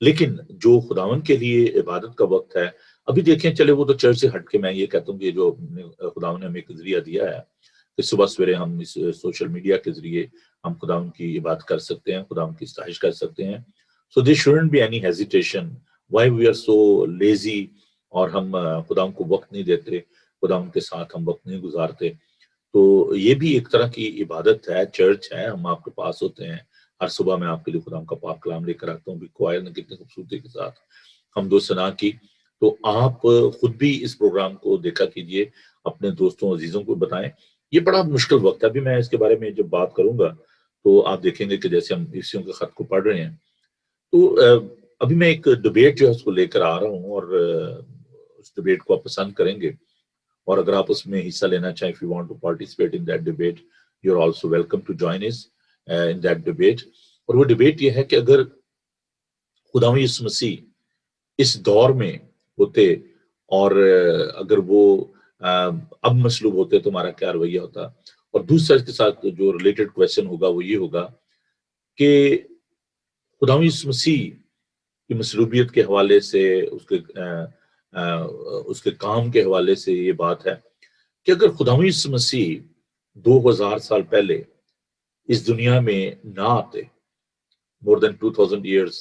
لیکن جو خداوند کے لیے عبادت کا وقت ہے، ابھی دیکھیں چلے وہ تو چرچ سے ہٹ کے میں یہ کہتا ہوں کہ جو خداوند نے ہمیں ایک ذریعہ دیا ہے کہ صبح سویرے ہم اس سوشل میڈیا کے ذریعے ہم خداوند کی عبادت کر سکتے ہیں، خداوند کی ستائش کر سکتے ہیں. So there shouldn't be any hesitation why we are so lazy, اور ہم خداوند کو وقت نہیں دیتے، خداوند کے ساتھ ہم وقت نہیں گزارتے. تو یہ بھی ایک طرح کی عبادت ہے، چرچ ہے، ہم آپ کے پاس ہوتے ہیں. ہر صبح میں آپ کے لیے خداوند کا پاک کلام لے کر آتا ہوں، بھی کوائر نے کتنی خوبصورتی کے ساتھ حمد و ثنا کی. تو آپ خود بھی اس پروگرام کو دیکھا کیجئے، اپنے دوستوں عزیزوں کو بتائیں. یہ بڑا مشکل وقت ہے، ابھی میں اس کے بارے میں جب بات کروں گا تو آپ دیکھیں گے کہ جیسے ہم عیسیوں کے خط کو پڑھ رہے ہیں، تو ابھی میں ایک ڈبیٹ جو ہے اس کو لے کر آ رہا ہوں، اور اس ڈبیٹ کو آپ پسند کریں گے، اور اگر آپ اس میں حصہ لینا چاہیں، if you want to participate in that debate, you're also welcome to join us in that debate. اور وہ ڈبیٹ یہ ہے کہ اگر خداوند یسوع مسیح اس دور میں ہوتے، اور اگر وہ اب مصلوب ہوتے تو ہمارا کیا رویہ ہوتا. اور دوسرا اس کے ساتھ جو ریلیٹڈ کویشچن ہوگا وہ یہ ہوگا کہ خداوند یسوع مسیح کی مصلوبیت کے حوالے سے، اس کے کام کے حوالے سے یہ بات ہے کہ اگر خداوند یسوع مسیح 2000 سال پہلے اس دنیا میں نہ آتے، more than 2000 years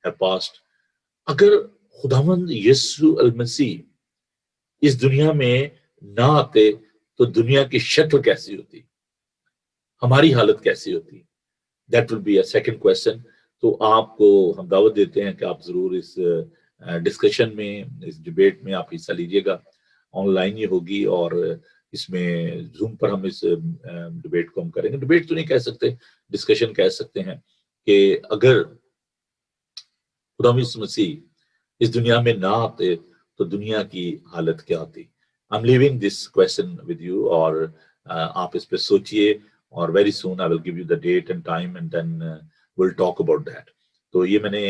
have passed، اگر خداوند یسوع المسیح اس دنیا میں نہ آتے تو دنیا کی شکل کیسی ہوتی، ہماری حالت کیسی ہوتی. That will be a second question. تو آپ کو ہم دعوت دیتے ہیں کہ آپ ضرور اس ڈسکشن میں، اس ڈیبیٹ میں آپ حصہ لیجئے گا. آن لائن یہ ہوگی، اور اس میں زوم پر ہم اس ڈیبیٹ کو ہم کریں گے. ڈیبیٹ تو نہیں کہہ سکتے، ڈسکشن کہہ سکتے ہیں کہ اگر خدا یسوع مسیح اس دنیا میں نہ آتے تو دنیا کی حالت کیا ہوتی. I'm leaving this question with you، اور آپ اس پہ سوچئے، اور very soon I will give you the date and time and then we'll talk about that. تو یہ میں نے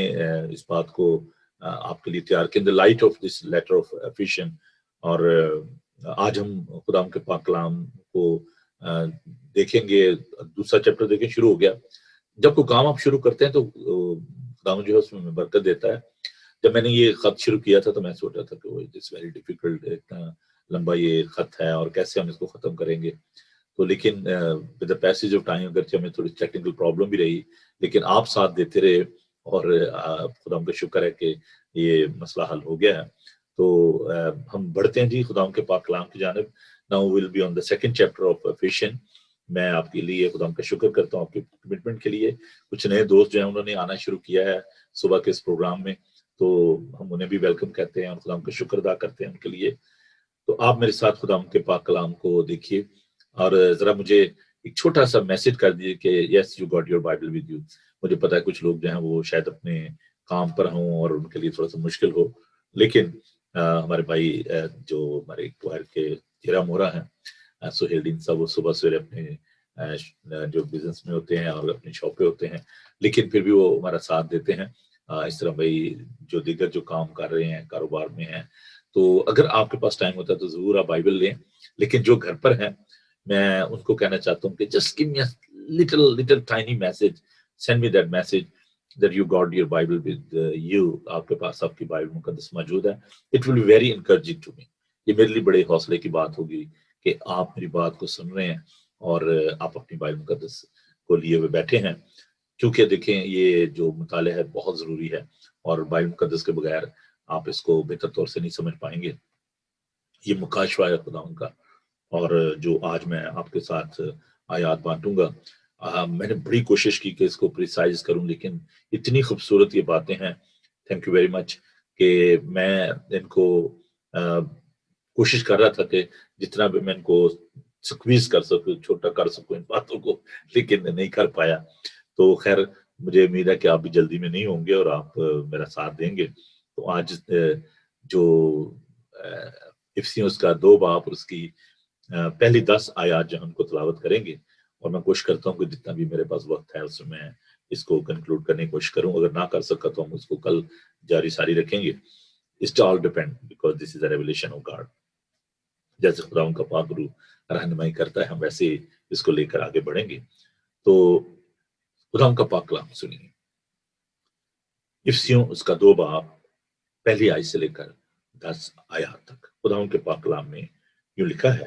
اس بات کو آپ کے لیے تیار کیا in the light of this letter of Ephesians. اور آج ہم خدا کے پاک کلام کو دیکھیں گے، دوسرا چیپٹر دیکھیں، شروع ہو گیا. جب کوئی کام آپ شروع کرتے ہیں تو خدا جو ہے اس میں برکت دیتا ہے. جب میں نے یہ خط شروع کیا تھا تو میں سوچا تھا کہ وہ اٹس ویری ڈیفیکلٹ، اتنا لمبا یہ خط ہے اور کیسے ہم اس کو ختم کریں گے. تو لیکن with the passage of time, اگرچہ ہمیں تھوڑی ٹیکنیکل پرابلم بھی رہی، لیکن آپ ساتھ دیتے رہے، اور خدا کا شکر ہے کہ یہ مسئلہ حل ہو گیا ہے. تو ہم بڑھتے ہیں جی خدا کے پاک کلام کی جانب. Now will be on the second chapter of Ephesians. میں آپ کے لیے خدا کا شکر کرتا ہوں آپ کے کمٹمنٹ کے لیے. کچھ نئے دوست جو ہیں انہوں نے آنا شروع کیا ہے صبح کے اس پروگرام میں، تو ہم انہیں بھی ویلکم کہتے ہیں اور خدا کا شکر ادا کرتے ہیں ان کے لیے. تو آپ میرے ساتھ خدا کے پاک کلام کو دیکھیے، اور ذرا مجھے ایک چھوٹا سا میسج کر دیجیے کہ yes you got your Bible with you. مجھے پتا ہے کچھ لوگ جو ہیں وہ شاید اپنے کام پر ہوں اور ان کے لیے تھوڑا سا مشکل ہو، لیکن ہمارے بھائی جو ہمارے کوائر کے ہیرا مورا ہیں، سہیل دین صاحب، وہ صبح سویرے اپنے جو بزنس میں ہوتے ہیں اور اپنی شاپ پہ ہوتے ہیں، لیکن پھر بھی وہ ہمارا ساتھ دیتے ہیں. اس طرح بھائی جو دیگر جو کام کر رہے ہیں، کاروبار میں ہیں، تو اگر آپ کے پاس ٹائم ہوتا ہے تو ضرور آپ بائبل لیں. لیکن جو گھر پر ہیں میں ان کو کہنا چاہتا ہوں کہ just give me a little tiny message, send me that message that you got your Bible with you. آپ کے پاس آپ کی بائبل مقدس موجود ہے. It will be very encouraging to me. یہ میرے لیے بڑے حوصلے کی بات ہوگی کہ آپ میری بات کو سن رہے ہیں اور آپ اپنی بائبل مقدس کو لیے ہوئے بیٹھے ہیں، کیونکہ دیکھیں یہ جو مطالعہ ہے بہت ضروری ہے، اور بائبل مقدس کے بغیر آپ اس کو بہتر طور سے نہیں سمجھ پائیں گے. یہ مکاشفہ ہے خدا ان کا، اور جو آج میں آپ کے ساتھ آیات بانٹوں گا، میں نے بڑی کوشش کی کہ اس کو پریسائز کروں، لیکن اتنی خوبصورت یہ باتیں ہیں، تھینک یو ویری مچ، کہ میں ان کو کوشش کر رہا تھا کہ جتنا بھی میں ان کو سکویز کر سکوں، چھوٹا کر سکوں ان باتوں کو، لیکن نہیں کر پایا. تو خیر مجھے امید ہے کہ آپ بھی جلدی میں نہیں ہوں گے اور آپ میرا ساتھ دیں گے. تو آج جو افسیوس کا 2 باب اور اس کی پہلی 10 آیات جو ہم کو تلاوت کریں گے، اور میں کوشش کرتا ہوں کہ جتنا بھی میرے پاس وقت ہے اس میں اس کو کنکلوڈ کرنے کی کوشش کروں. اگر نہ کر سکا تو ہم اس کو کل جاری ساری رکھیں گے. It's all depend because this is a revelation of God. جیسے خدا ان کا پاک روح رہنمائی کرتا ہے، ہم ویسے اس کو لے کر آگے بڑھیں گے. تو خدا ان کا پاک کلام سنیے. افسیوں اس کا 2 باب پہلی آیت سے لے کر 10 آیات تک خداوند کے پاک کلام میں یوں لکھا ہے،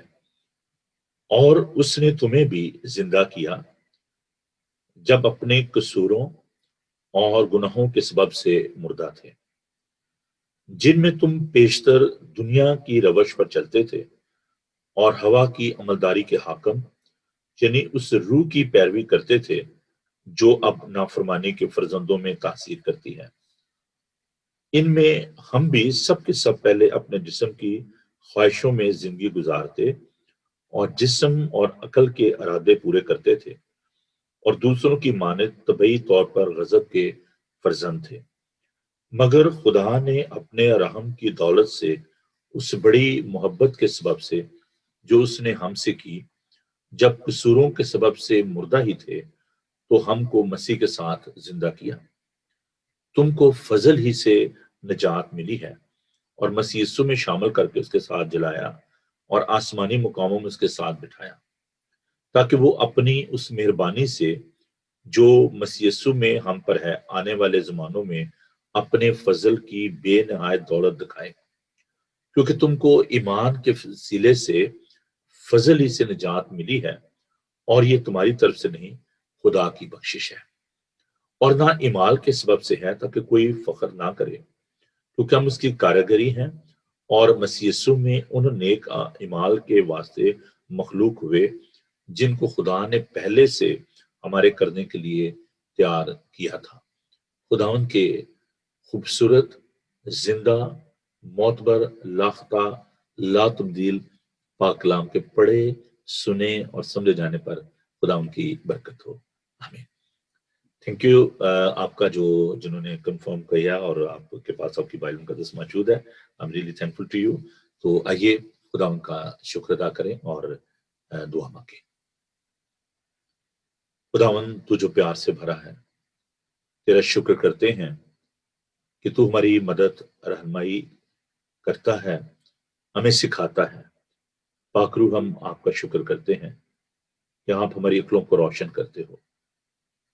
اور اس نے تمہیں بھی زندہ کیا جب اپنے قصوروں اور گناہوں کے سبب سے مردہ تھے، جن میں تم پیشتر دنیا کی روش پر چلتے تھے اور ہوا کی عملداری کے حاکم یعنی اس روح کی پیروی کرتے تھے جو اب نافرمانی کے فرزندوں میں تاثیر کرتی ہے۔ ان میں ہم بھی سب کے سب پہلے اپنے جسم کی خواہشوں میں زندگی گزارتے اور جسم اور عقل کے ارادے پورے کرتے تھے اور دوسروں کی مانند طبعی طور پر غضب کے فرزند تھے، مگر خدا نے اپنے رحم کی دولت سے اس بڑی محبت کے سبب سے جو اس نے ہم سے کی، جب قصوروں کے سبب سے مردہ ہی تھے تو ہم کو مسیح کے ساتھ زندہ کیا۔ تم کو فضل ہی سے نجات ملی ہے اور مسیح یسوع میں شامل کر کے اس کے ساتھ جلایا اور آسمانی مقاموں میں اس کے ساتھ بٹھایا، تاکہ وہ اپنی اس مہربانی سے جو مسیح یسوع میں ہم پر ہے آنے والے زمانوں میں اپنے فضل کی بے نہایت دولت دکھائے، کیونکہ تم کو ایمان کے وسیلے سے فضل ہی سے نجات ملی ہے، اور یہ تمہاری طرف سے نہیں، خدا کی بخشش ہے، اور نہ اعمال کے سبب سے ہے، تاکہ کوئی فخر نہ کرے، کیونکہ ہم اس کی کارگری ہیں اور مسیح یسوع میں ان نیک اعمال کے واسطے مخلوق ہوئے جن کو خدا نے پہلے سے ہمارے کرنے کے لیے تیار کیا تھا۔ خداوند کے خوبصورت، زندہ، معتبر، لاختہ، لا تبدیل پاک کلام کے پڑھے، سنے اور سمجھے جانے پر خداوند کی برکت ہو، آمین۔ تھینک یو آپ کا جنہوں نے کنفرم کیا اور آپ کے پاس آپ کی بائبل مقدس موجود ہے، I'm really thankful to you۔ تو آئیے خداوند کا شکر ادا کریں اور دعا مانگیں۔ خداوند تو جو پیار سے بھرا ہے، تیرا شکر کرتے ہیں کہ تو ہماری مدد رہنمائی کرتا ہے، ہمیں سکھاتا ہے۔ پاک روح، ہم آپ کا شکر کرتے ہیں کہ آپ ہماری عقلوں کو روشن کرتے ہو۔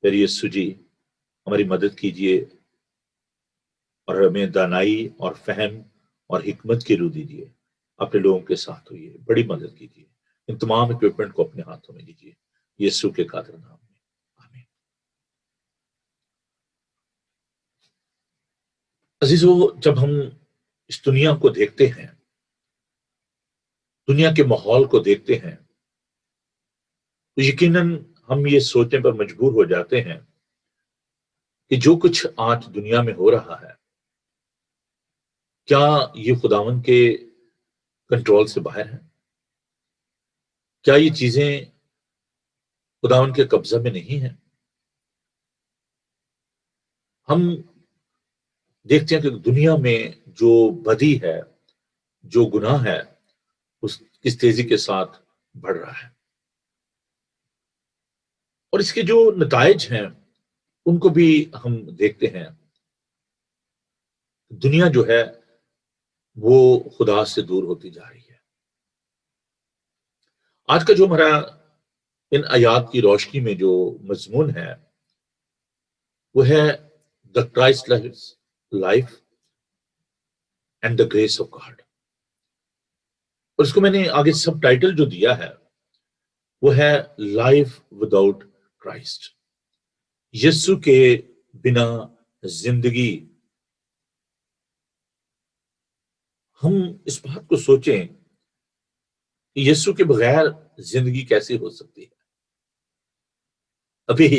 پیارے یسوع جی، ہماری مدد کیجیے اور ہمیں دانائی اور فہم اور حکمت کی روح دیجیے، اپنے لوگوں کے ساتھ ہوئیے، بڑی مدد کیجیے، ان تمام اکوپمنٹ کو اپنے ہاتھوں میں لیجیے، یسوع کے قادر نام میں، آمین۔ عزیزو، جب ہم اس دنیا کو دیکھتے ہیں، دنیا کے ماحول کو دیکھتے ہیں، تو یقیناً ہم یہ سوچنے پر مجبور ہو جاتے ہیں کہ جو کچھ آج دنیا میں ہو رہا ہے، کیا یہ خداوند کے کنٹرول سے باہر ہے؟ کیا یہ چیزیں خداوند کے قبضہ میں نہیں ہیں؟ ہم دیکھتے ہیں کہ دنیا میں جو بدی ہے، جو گناہ ہے، اس کس تیزی کے ساتھ بڑھ رہا ہے، اور اس کے جو نتائج ہیں ان کو بھی ہم دیکھتے ہیں۔ دنیا جو ہے وہ خدا سے دور ہوتی جا رہی ہے۔ آج کا جو ہمارا ان آیات کی روشنی میں جو مضمون ہے وہ ہے the Christ life and the grace of God, اور اس کو میں نے آگے سب ٹائٹل جو دیا ہے وہ ہے لائف وداؤٹ کرائسٹ، یسوع کے بنا زندگی۔ ہم اس بات کو سوچیں کہ یسوع کے بغیر زندگی کیسی ہو سکتی ہے۔ ابھی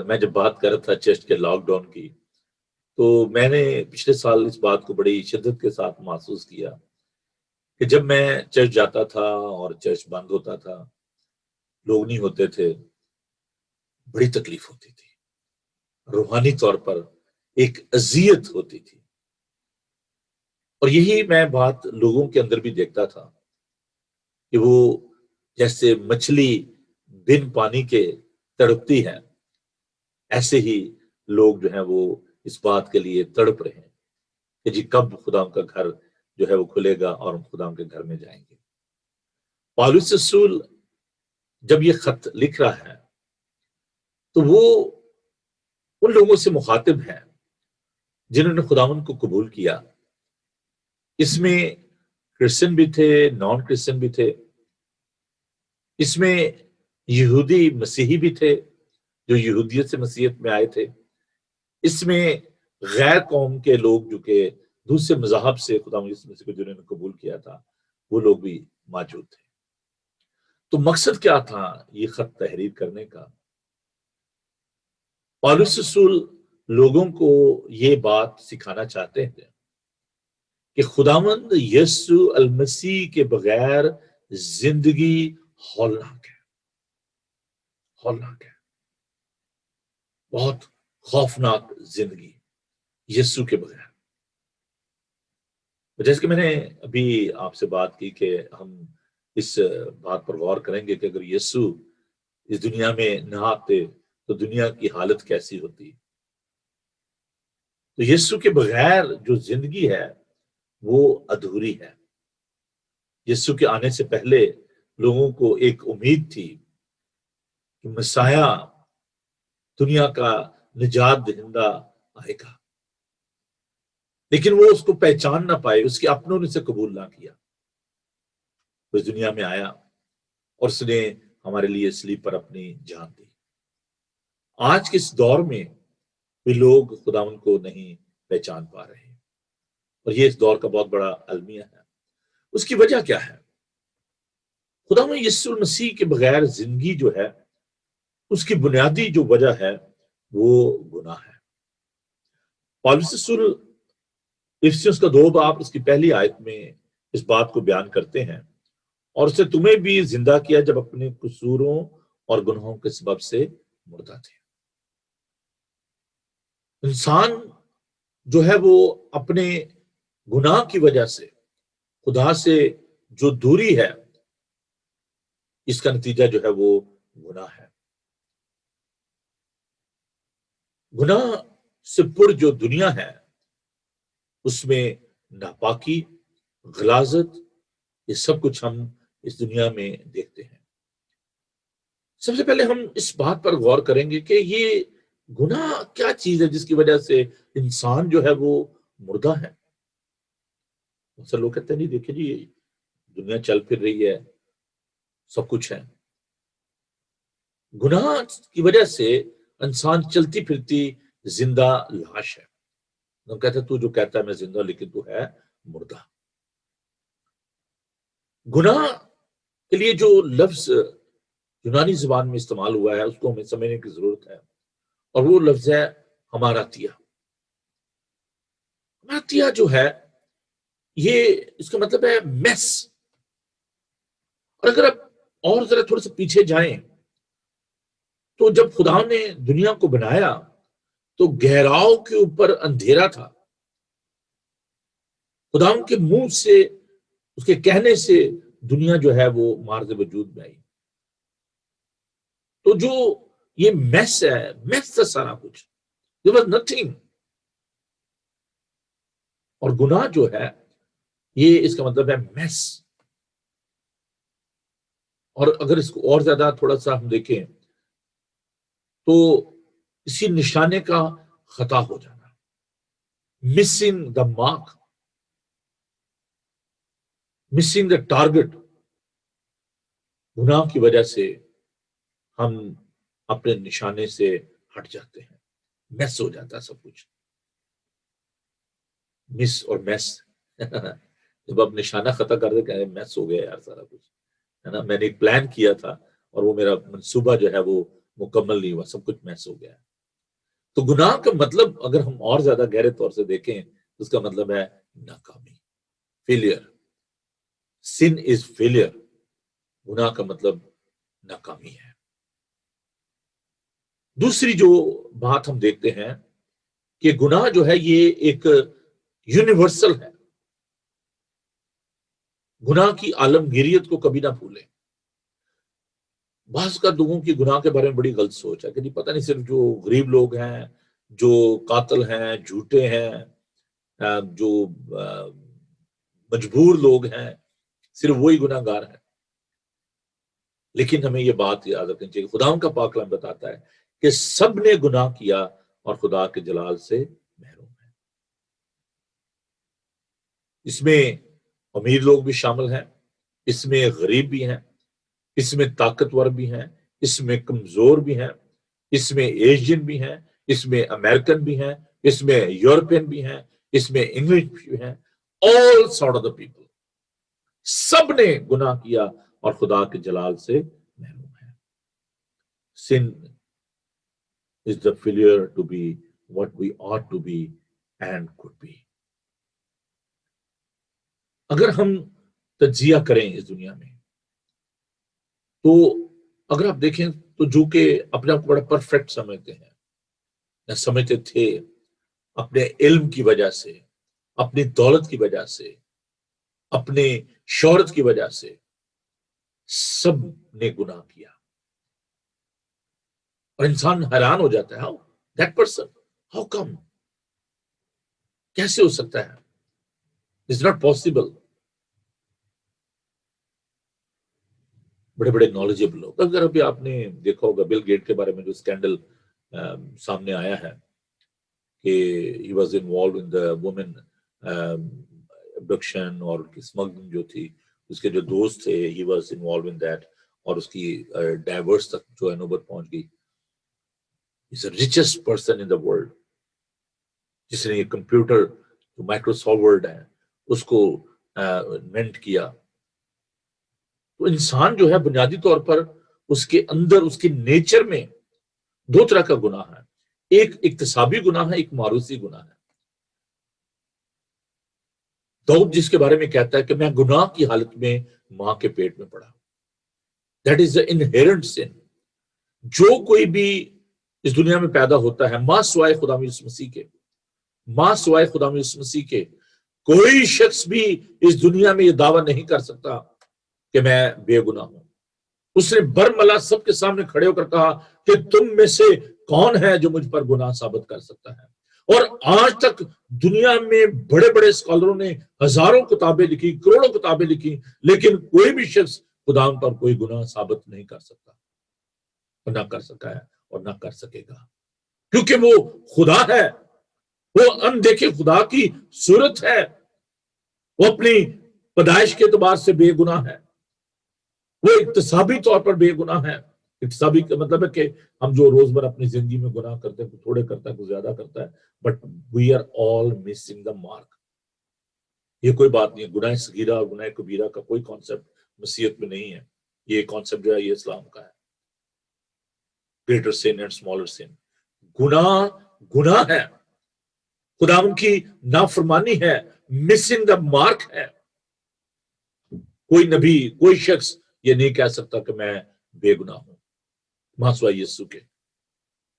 میں جب بات کر رہا تھا چرچ کے لاک ڈاؤن کی، تو میں نے پچھلے سال اس بات کو بڑی شدت کے ساتھ محسوس کیا کہ جب میں چرچ جاتا تھا اور چرچ بند ہوتا تھا، لوگ نہیں ہوتے تھے، بڑی تکلیف ہوتی تھی، روحانی طور پر ایک اذیت ہوتی تھی، اور یہی میں بات لوگوں کے اندر بھی دیکھتا تھا کہ وہ جیسے مچھلی بن پانی کے تڑپتی ہے، ایسے ہی لوگ جو ہیں وہ اس بات کے لیے تڑپ رہے ہیں کہ جی کب خدا کا گھر جو ہے وہ کھلے گا اور ہم خدا کے گھر میں جائیں گے۔ پالوس رسول جب یہ خط لکھ رہا ہے تو وہ ان لوگوں سے مخاطب ہے جنہوں نے خداوند کو قبول کیا، اس میں کرسچن بھی تھے، نان کرسچن بھی تھے، اس میں یہودی مسیحی بھی تھے جو یہودیت سے مسیحیت میں آئے تھے، اس میں غیر قوم کے لوگ جو کہ دوسرے مذاہب سے خداوند یسوع مسیح کو جنہوں نے قبول کیا تھا وہ لوگ بھی موجود تھے۔ تو مقصد کیا تھا یہ خط تحریر کرنے کا؟ پالوس رسول لوگوں کو یہ بات سکھانا چاہتے ہیں کہ خداوند یسوع المسیح کے بغیر زندگی ہولناک ہے، ہولناک ہے، بہت خوفناک زندگی یسوع کے بغیر۔ جیسے کہ میں نے ابھی آپ سے بات کی کہ ہم اس بات پر غور کریں گے کہ اگر یسوع اس دنیا میں نہ آتے تو دنیا کی حالت کیسی ہوتی۔ تو یسوع کے بغیر جو زندگی ہے وہ ادھوری ہے۔ یسوع کے آنے سے پہلے لوگوں کو ایک امید تھی کہ مسیح دنیا کا نجات دہندہ آئے گا، لیکن وہ اس کو پہچان نہ پائے، اس کے اپنوں نے اسے قبول نہ کیا۔ وہ اس دنیا میں آیا اور اس نے ہمارے لیے صلیب پر اپنی جان دی۔ آج کے اس دور میں بھی لوگ خداوند کو نہیں پہچان پا رہے، اور یہ اس دور کا بہت بڑا المیہ ہے۔ اس کی وجہ کیا ہے؟ خداوند یسوع مسیح کے بغیر زندگی جو ہے اس کی بنیادی جو وجہ ہے وہ گناہ ہے۔ پالوس رسول افسیوس کا 2 باب اس کی پہلی آیت میں اس بات کو بیان کرتے ہیں، اور اسے تمہیں بھی زندہ کیا جب اپنے قصوروں اور گناہوں کے سبب سے مردہ تھے۔ انسان جو ہے وہ اپنے گناہ کی وجہ سے خدا سے جو دوری ہے اس کا نتیجہ جو ہے وہ گناہ ہے۔ گناہ سے پر جو دنیا ہے اس میں ناپاکی، غلاظت، یہ سب کچھ ہم اس دنیا میں دیکھتے ہیں۔ سب سے پہلے ہم اس بات پر غور کریں گے کہ یہ گناہ کیا چیز ہے جس کی وجہ سے انسان جو ہے وہ مردہ ہے۔ اکثر لوگ کہتے ہیں جی دیکھیں جی دنیا چل پھر رہی ہے، سب کچھ ہے۔ گناہ کی وجہ سے انسان چلتی پھرتی زندہ لاش ہے۔ ہم کہتے ہیں تو جو کہتا ہے میں زندہ، لیکن تو ہے مردہ۔ گناہ کے لیے جو لفظ یونانی زبان میں استعمال ہوا ہے اس کو ہمیں سمجھنے کی ضرورت ہے، اور وہ لفظ ہے ہماراتیا۔ ہماراتیا جو ہے یہ اس کا مطلب ہے میس۔ اور اگر آپ اور ذرا تھوڑا سا پیچھے جائیں تو جب خدا نے دنیا کو بنایا تو گہراؤ کے اوپر اندھیرا تھا، خدا کے منہ سے، اس کے کہنے سے دنیا جو ہے وہ مارز وجود میں آئی۔ تو جو یہ میس ہے، میس تھا سارا کچھ، there was nothing۔ اور گناہ جو ہے یہ اس کا مطلب ہے میس۔ اور اگر اس کو اور زیادہ تھوڑا سا ہم دیکھیں تو اسی نشانے کا خطا ہو جانا، missing the mark, missing the target. گناہ کی وجہ سے ہم اپنے نشانے سے ہٹ جاتے ہیں، میس ہو جاتا ہے سب کچھ۔ مس اور میس جب آپ نشانہ خطا کر دے کہ میس ہو گیا یار سارا کچھ، ہے نا، میں نے ایک پلان کیا تھا اور وہ میرا منصوبہ جو ہے وہ مکمل نہیں ہوا، سب کچھ میس ہو گیا۔ تو گناہ کا مطلب اگر ہم اور زیادہ گہرے طور سے دیکھیں تو اس کا مطلب ہے ناکامی، فیلئر۔ سن از فیلئر، گناہ کا مطلب ناکامی ہے۔ دوسری جو بات ہم دیکھتے ہیں کہ گناہ جو ہے یہ ایک یونیورسل ہے۔ گناہ کی عالمگیریت کو کبھی نہ بھولیں۔ بعض کا لوگوں کی گناہ کے بارے میں بڑی غلط سوچ ہے کہ نہیں پتہ نہیں صرف جو غریب لوگ ہیں، جو قاتل ہیں، جھوٹے ہیں، جو مجبور لوگ ہیں، صرف وہی گناہ گار ہیں۔ لیکن ہمیں یہ بات یاد رکھنی چاہیے، خدا کا پاک کلام بتاتا ہے کہ سب نے گناہ کیا اور خدا کے جلال سے محروم ہے۔ اس میں امیر لوگ بھی شامل ہیں، اس میں غریب بھی ہیں، اس میں طاقتور بھی ہیں، اس میں کمزور بھی ہیں، اس میں ایشین بھی ہیں، اس میں امریکن بھی ہیں، اس میں یورپین بھی ہیں، اس میں انگلش بھی ہیں، all sort of the people. سب نے گناہ کیا اور خدا کے جلال سے محروم ہے. Sin is the failure to be what we ought to be and could be. اگر ہم تجزیہ کریں اس دنیا میں تو اگر آپ دیکھیں تو جو کہ اپنے آپ کو بڑا پرفیکٹ سمجھتے ہیں یا سمجھتے تھے، اپنے علم کی وجہ سے، اپنی دولت کی وجہ سے، اپنے شہرت کی وجہ سے، سب نے گناہ کیا. اور انسان حیران ہو جاتا ہے، how that person, how come, کیسے ہو سکتا ہے، اٹس ناٹ پاسبل. بڑے بڑے نالجبل لوگ، اگر ابھی آپ نے دیکھا ہوگا بل گیٹ کے بارے میں جو اسکینڈل سامنے آیا ہے کہ he was involved in the woman abduction اور اسمگلنگ جو تھی، اس کے جو دوست تھے he was involved in that, اور اس کی ڈائیورس تک جو ہے نوبت پہنچ گئی. از the richest person in the world، جس نے یہ کمپیوٹر جو مائکروسافٹ ورڈ ہے اس کو انوینٹ کیا. تو انسان جو ہے بنیادی طور پر اس کے اندر، اس کے نیچر میں دو طرح کا گناہ ہے، ایک اکتسابی گناہ ہے، ایک معروضی گناہ ہے. داؤد جس کے بارے میں کہتا ہے کہ میں گناہ کی حالت میں ماں کے پیٹ میں پڑا، that is the inherent sin. جو کوئی بھی اس دنیا میں پیدا ہوتا ہے، ماں سوائے خدا یسوع مسیح کے، ماں سوائے خدا یسوع مسیح کے کوئی شخص بھی اس دنیا میں یہ دعویٰ نہیں کر سکتا کہ میں بے گناہ ہوں. اس نے برملا سب کے سامنے کھڑے ہو کر کہا کہ تم میں سے کون ہے جو مجھ پر گناہ ثابت کر سکتا ہے. اور آج تک دنیا میں بڑے بڑے اسکالروں نے ہزاروں کتابیں لکھی، کروڑوں کتابیں لکھی، لیکن کوئی بھی شخص خدا پر کوئی گناہ ثابت نہیں کر سکتا، اور نہ کر سکا ہے اور نہ کر سکے گا، کیونکہ وہ خدا ہے، وہ اندیکھے خدا کی صورت ہے، وہ اپنی پیدائش کے اعتبار سے بے گناہ ہے، وہ اکتسابی طور پر بے گناہ ہے. اکتسابی کا مطلب ہے کہ ہم جو روزمرہ اپنی زندگی میں گناہ کرتے ہیں، کوئی تھوڑے کرتا ہے کوئی زیادہ کرتا ہے، but we are all missing the mark. یہ کوئی بات نہیں ہے، گناہ صغیرہ اور گناہ کبیرہ کا کوئی کانسیپٹ مسیحیت میں نہیں ہے. یہ کانسیپٹ جو ہے یہ اسلام کا ہے، گریٹر سن اینڈ اسمالر سن. گناہ گناہ ہے، خداوند کی نافرمانی ہے، مسنگ دا مارک ہے. کوئی نبی، کوئی شخص یہ نہیں کہہ سکتا کہ میں بے گناہ ہوں ماں سوائے یسوع کے.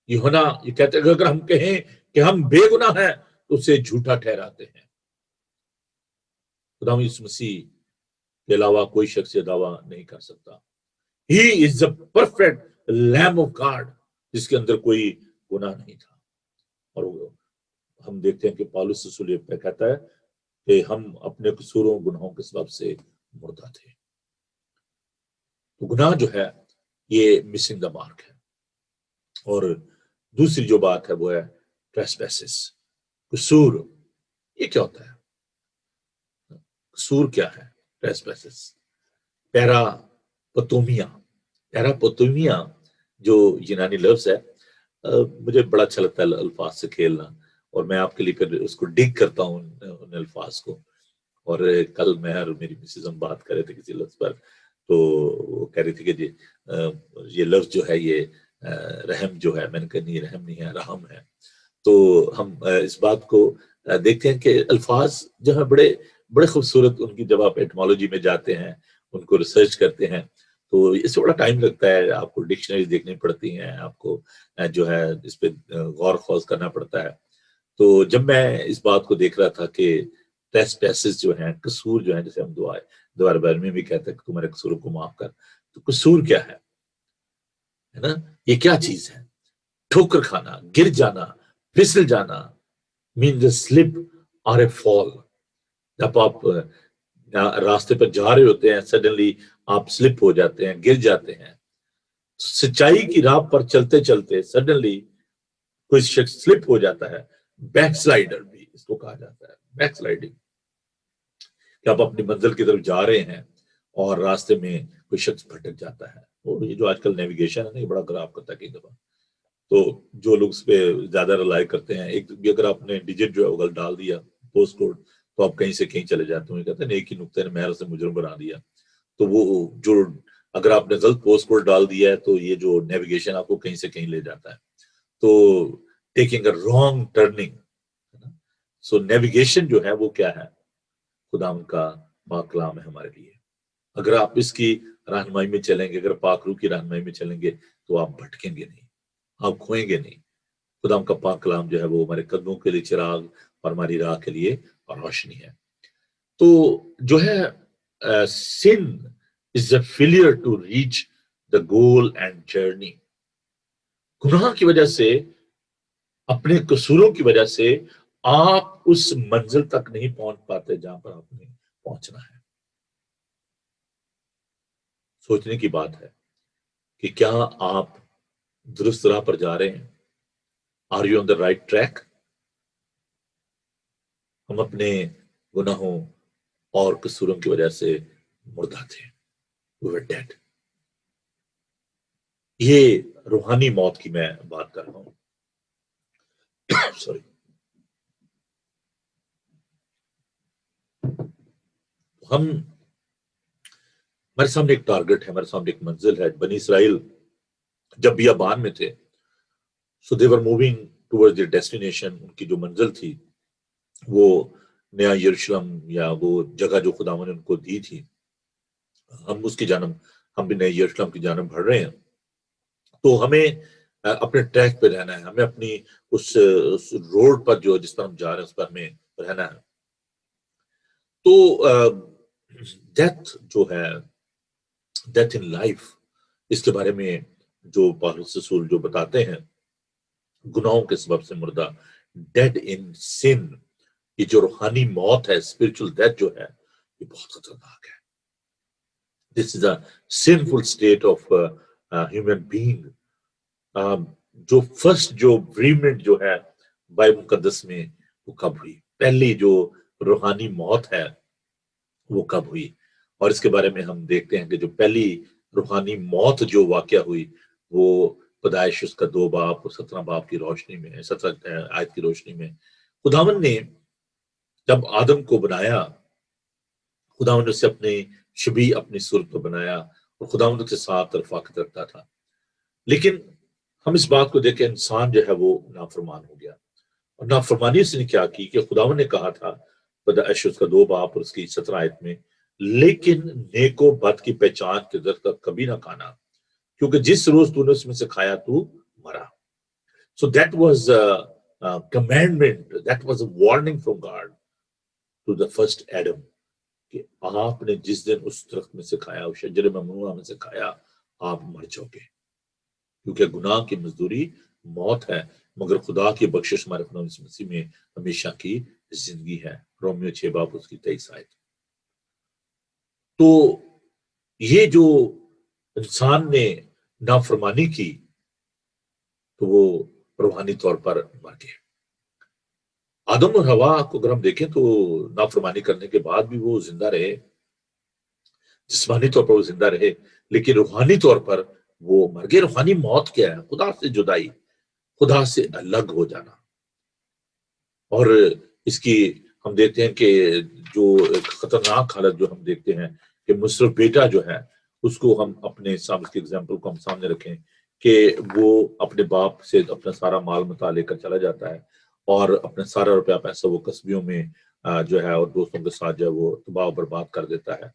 یوحنا یہ کہتے ہیں کہ اگر ہم کہیں کہ ہم بے گناہ ہیں تو اسے جھوٹا ٹھہراتے ہیں. خدا یسوع مسیح کے علاوہ کوئی شخص یہ دعویٰ نہیں کر سکتا. ہی از the perfect Lamb of God، جس کے اندر کوئی گناہ نہیں تھا. اور ہم دیکھتے ہیں کہ پالوس رسول پہ کہتا ہے کہ ہم اپنے قصوروں گناہوں کے سبب سے مردہ تھے. تو گناہ جو ہے یہ مسنگ دا مارک ہے. اور دوسری جو بات ہے وہ ہے ٹریسپیسز، قصور. یہ کیا ہوتا ہے؟ قصور کیا ہے؟ ٹریسپیسز، پیراپوتومیا جو یونانی لفظ ہے، مجھے بڑا اچھا لگتا ہے الفاظ سے کھیلنا، اور میں آپ کے لیے پھر اس کو ڈگ کرتا ہوں ان الفاظ کو. اور کل میں اور میری مسز ہم بات کر رہے تھے کسی لفظ پر، تو وہ کہہ رہی تھی کہ جی یہ لفظ جو ہے یہ رحم جو ہے، میں نے کہا نہیں رحم نہیں ہے، رحم ہے. تو ہم اس بات کو دیکھتے ہیں کہ الفاظ جو ہے بڑے بڑے خوبصورت، ان کی جب آپ ایٹمالوجی میں جاتے ہیں، ان کو ریسرچ کرتے ہیں تو اس سے بڑا ٹائم لگتا ہے. آپ کو ڈکشنری دیکھنی پڑتی ہیں، آپ کو جو ہے اس پہ غور خوض کرنا پڑتا ہے. تو جب میں اس بات کو دیکھ رہا تھا کہ ٹریسپیسز جو ہیں، قصور جو ہیں، جیسے ہم دوبارہ بارے میں بھی کہتے ہیں کہ تمہارے قصوروں کو معاف کر، تو قصور کیا ہے نا؟ یہ کیا چیز ہے؟ ٹھوکر کھانا، گر جانا، پھسل جانا، means a slip or a fall. جب آپ راستے پر جا رہے ہوتے ہیں، سڈنلی آپ سلپ ہو جاتے ہیں، گر جاتے ہیں. سچائی کی راہ پر چلتے چلتے سڈنلی کوئی شخص سلپ ہو جاتا ہے. بیک سلائڈر بھی اس کو کہا جاتا ہے، بیک سلائڈنگ. کہ آپ اپنی منزل کی طرف جا رہے ہیں اور راستے میں کوئی شخص بھٹک جاتا ہے. اور یہ جو آج کل نیویگیشن ہے نا، یہ بڑا خراب کرتا ہے کئی دفعہ. تو جو لوگ اس پہ زیادہ رلائی کرتے ہیں، ایک بھی اگر آپ نے ڈیجٹ جو ہے وہ ڈال دیا پوسٹ کوڈ، تو آپ کہیں سے کہیں چلے جاتے ہیں. کہتے ہیں ایک ہی نقطے نے محض سے مجرم بنا دیا. تو وہ جو اگر آپ نے غلط پوسٹ کوڈ ڈال دیا ہے تو یہ جو نیویگیشن آپ کو کہیں سے کہیں لے جاتا ہے. تو taking a wrong turning. So navigation جو ہے وہ کیا ہے؟ خدا کا پاک کلام ہے ہمارے لیے. اگر آپ اس کی رہنمائی میں چلیں گے، اگر پاک روح کی رہنمائی میں چلیں گے تو آپ بھٹکیں گے نہیں، آپ کھوئیں گے نہیں. خدا کا پاک کلام جو ہے وہ ہمارے قدموں کے لیے چراغ اور ہماری راہ کے لیے روشنی ہے. تو جو ہے sin is a failure to reach the goal and journey. گناہ کی وجہ سے، اپنے قصوروں کی وجہ سے آپ اس منزل تک نہیں پہنچ پاتے جہاں پر آپ نے پہنچنا ہے. سوچنے کی بات ہے کہ کیا آپ درست راہ پر جا رہے ہیں؟ Are you on the right track? ہم اپنے گناہوں اور قصوروں کی وجہ سے مردہ تھے. We were dead. یہ روحانی موت کی میں بات کر رہا ہوں. سوری. ہمارے سامنے ایک ٹارگٹ ہے، ہمارے سامنے ایک منزل ہے. بنی اسرائیل جب بیابان میں تھے، so they were moving towards their destination. ان کی جو منزل تھی وہ نیا یروشلم، یا وہ جگہ جو خداوند نے ان کو دی تھی. ہم اس کی جانب، ہم بھی نئے یروشلم کی جانب بڑھ رہے ہیں. تو ہمیں اپنے ٹریک پہ رہنا ہے، ہمیں اپنی اس روڈ پر جو جس پر ہم جا رہے ہیں اس پر ہمیں رہنا ہے. تو ڈیتھ جو ہے، ڈیتھ ان لائف، اس کے بارے میں جو پالوس رسول جو بتاتے ہیں، گناہوں کے سبب سے مردہ، ڈیڈ ان سن. یہ جو روحانی موت ہے، اسپرچل ڈیتھ جو ہے، یہ بہت خطرناک ہے. This is a sinful state of human being. جو فرسٹ جو بریمنٹ جو ہے بائبل مقدس میں، وہ کب ہوئی؟ پہلی جو روحانی موت ہے وہ کب ہوئی؟ اور اس کے بارے میں ہم دیکھتے ہیں کہ جو پہلی روحانی موت جو واقعہ ہوئی وہ پیدائش اس کا 2 باب اور 17 باب کی روشنی میں، 17 آیت کی روشنی میں. خداوند نے جب آدم کو بنایا، خداوند نے اسے اپنی شبیہ، اپنی صورت پر بنایا، اور خداوند کے ساتھ رفاقت رکھتا تھا. لیکن ہم اس بات کو دیکھ کے انسان جو ہے وہ نافرمان ہو گیا. اور نافرمانی اس نے کیا کی کہ خداوند نے کہا تھا پیدائش اس کا 2 باب اور اس کی 17 آیت میں، لیکن نیک و بد کی پہچان کے درخت کا کبھی نہ کھانا، کیونکہ جس روز تو نے اس میں سے کھایا تو مرا. So that was a commandment, that was a warning from God to the first Adam کہ آپ نے جس دن اس درخت میں سے کھایا، اس شجر ممنوعہ میں سے کھایا، آپ مر جاؤ گے، کیونکہ گناہ کی مزدوری موت ہے، مگر خدا کی بخشش ہمارے خدا یسوع مسیح میں ہمیشہ کی زندگی ہے. رومیو 6 باب اس کی 23 آیت. تو یہ جو انسان نے نافرمانی کی تو وہ روحانی طور پر مر گئے. آدم اور حوا کو اگر ہم دیکھیں تو نافرمانی کرنے کے بعد بھی وہ زندہ رہے، جسمانی طور پر وہ زندہ رہے، لیکن روحانی طور پر وہ مر گئے. روحانی موت کیا ہے؟ خدا سے جدائی، خدا سے الگ ہو جانا. اور اس کی ہم دیکھتے ہیں کہ جو ایک خطرناک حالت جو ہم دیکھتے ہیں کہ مصر بیٹا جو ہے اس کو ہم اپنے سامنے کی ایگزامپل کو ہم سامنے رکھیں کہ وہ اپنے باپ سے اپنا سارا مال متا لے کر چلا جاتا ہے اور اپنا سارا روپیہ پیسہ وہ کسبیوں میں جو ہے اور دوستوں کے ساتھ جو ہے وہ تباہ و برباد کر دیتا ہے.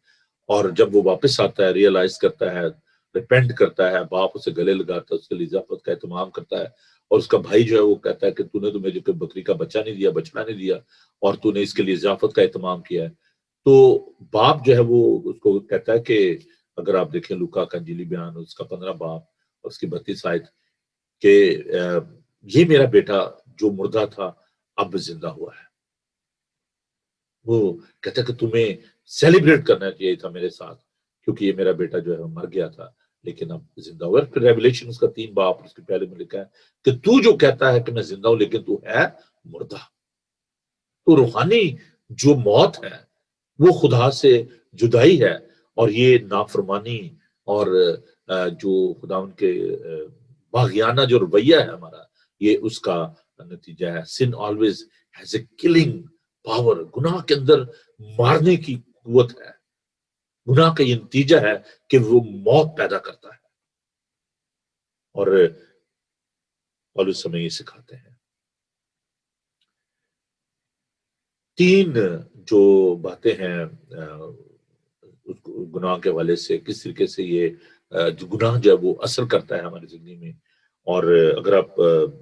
اور جب وہ واپس آتا ہے، ریئلائز کرتا ہے، ریپینٹ کرتا ہے، باپ اسے گلے لگاتا ہے، اس کے لیے اضافت کا اہتمام کرتا ہے. اور اس کا بھائی جو ہے وہ کہتا ہے کہ تو نے تو مجھے کوئی بکری کا بچہ نہیں دیا، بچڑا نہیں دیا، اور تو نے اس کے لیے اضافت کا اہتمام کیا ہے. تو باپ جو ہے وہ اس کو کہتا ہے کہ اگر آپ دیکھیں لوکا کا انجیلی بیان اس کا 15 باب اور اس کی 32 آیت کہ یہ میرا بیٹا جو مردہ تھا اب زندہ ہوا ہے. وہ کہتا ہے کہ تمہیں سیلیبریٹ کرنا چاہیے تھا میرے ساتھ، کیونکہ یہ میرا بیٹا جو ہے مر گیا تھا لیکن اب زندہ ہوا. پھر ریولیشن اس کا 3 باب اس کے پہلے میں لکھا ہے کہ تو جو کہتا ہے کہ میں زندہ ہوں لیکن تو ہے مردہ. تو روحانی جو موت ہے وہ خدا سے جدائی ہے، اور یہ نافرمانی اور جو خدا ان کے باغیانہ جو رویہ ہے ہمارا، یہ اس کا نتیجہ ہے۔ sin always has a killing power، گناہ کے اندر مارنے کی قوت ہے، گناہ کا یہ نتیجہ ہے کہ وہ موت پیدا کرتا ہے، اور پالوس ہمیں یہ سکھاتے ہیں۔ تین جو باتیں ہیں گناہ کے حوالے سے، کس طریقے سے یہ جو گناہ جو ہے وہ اثر کرتا ہے ہماری زندگی میں۔ اور اگر آپ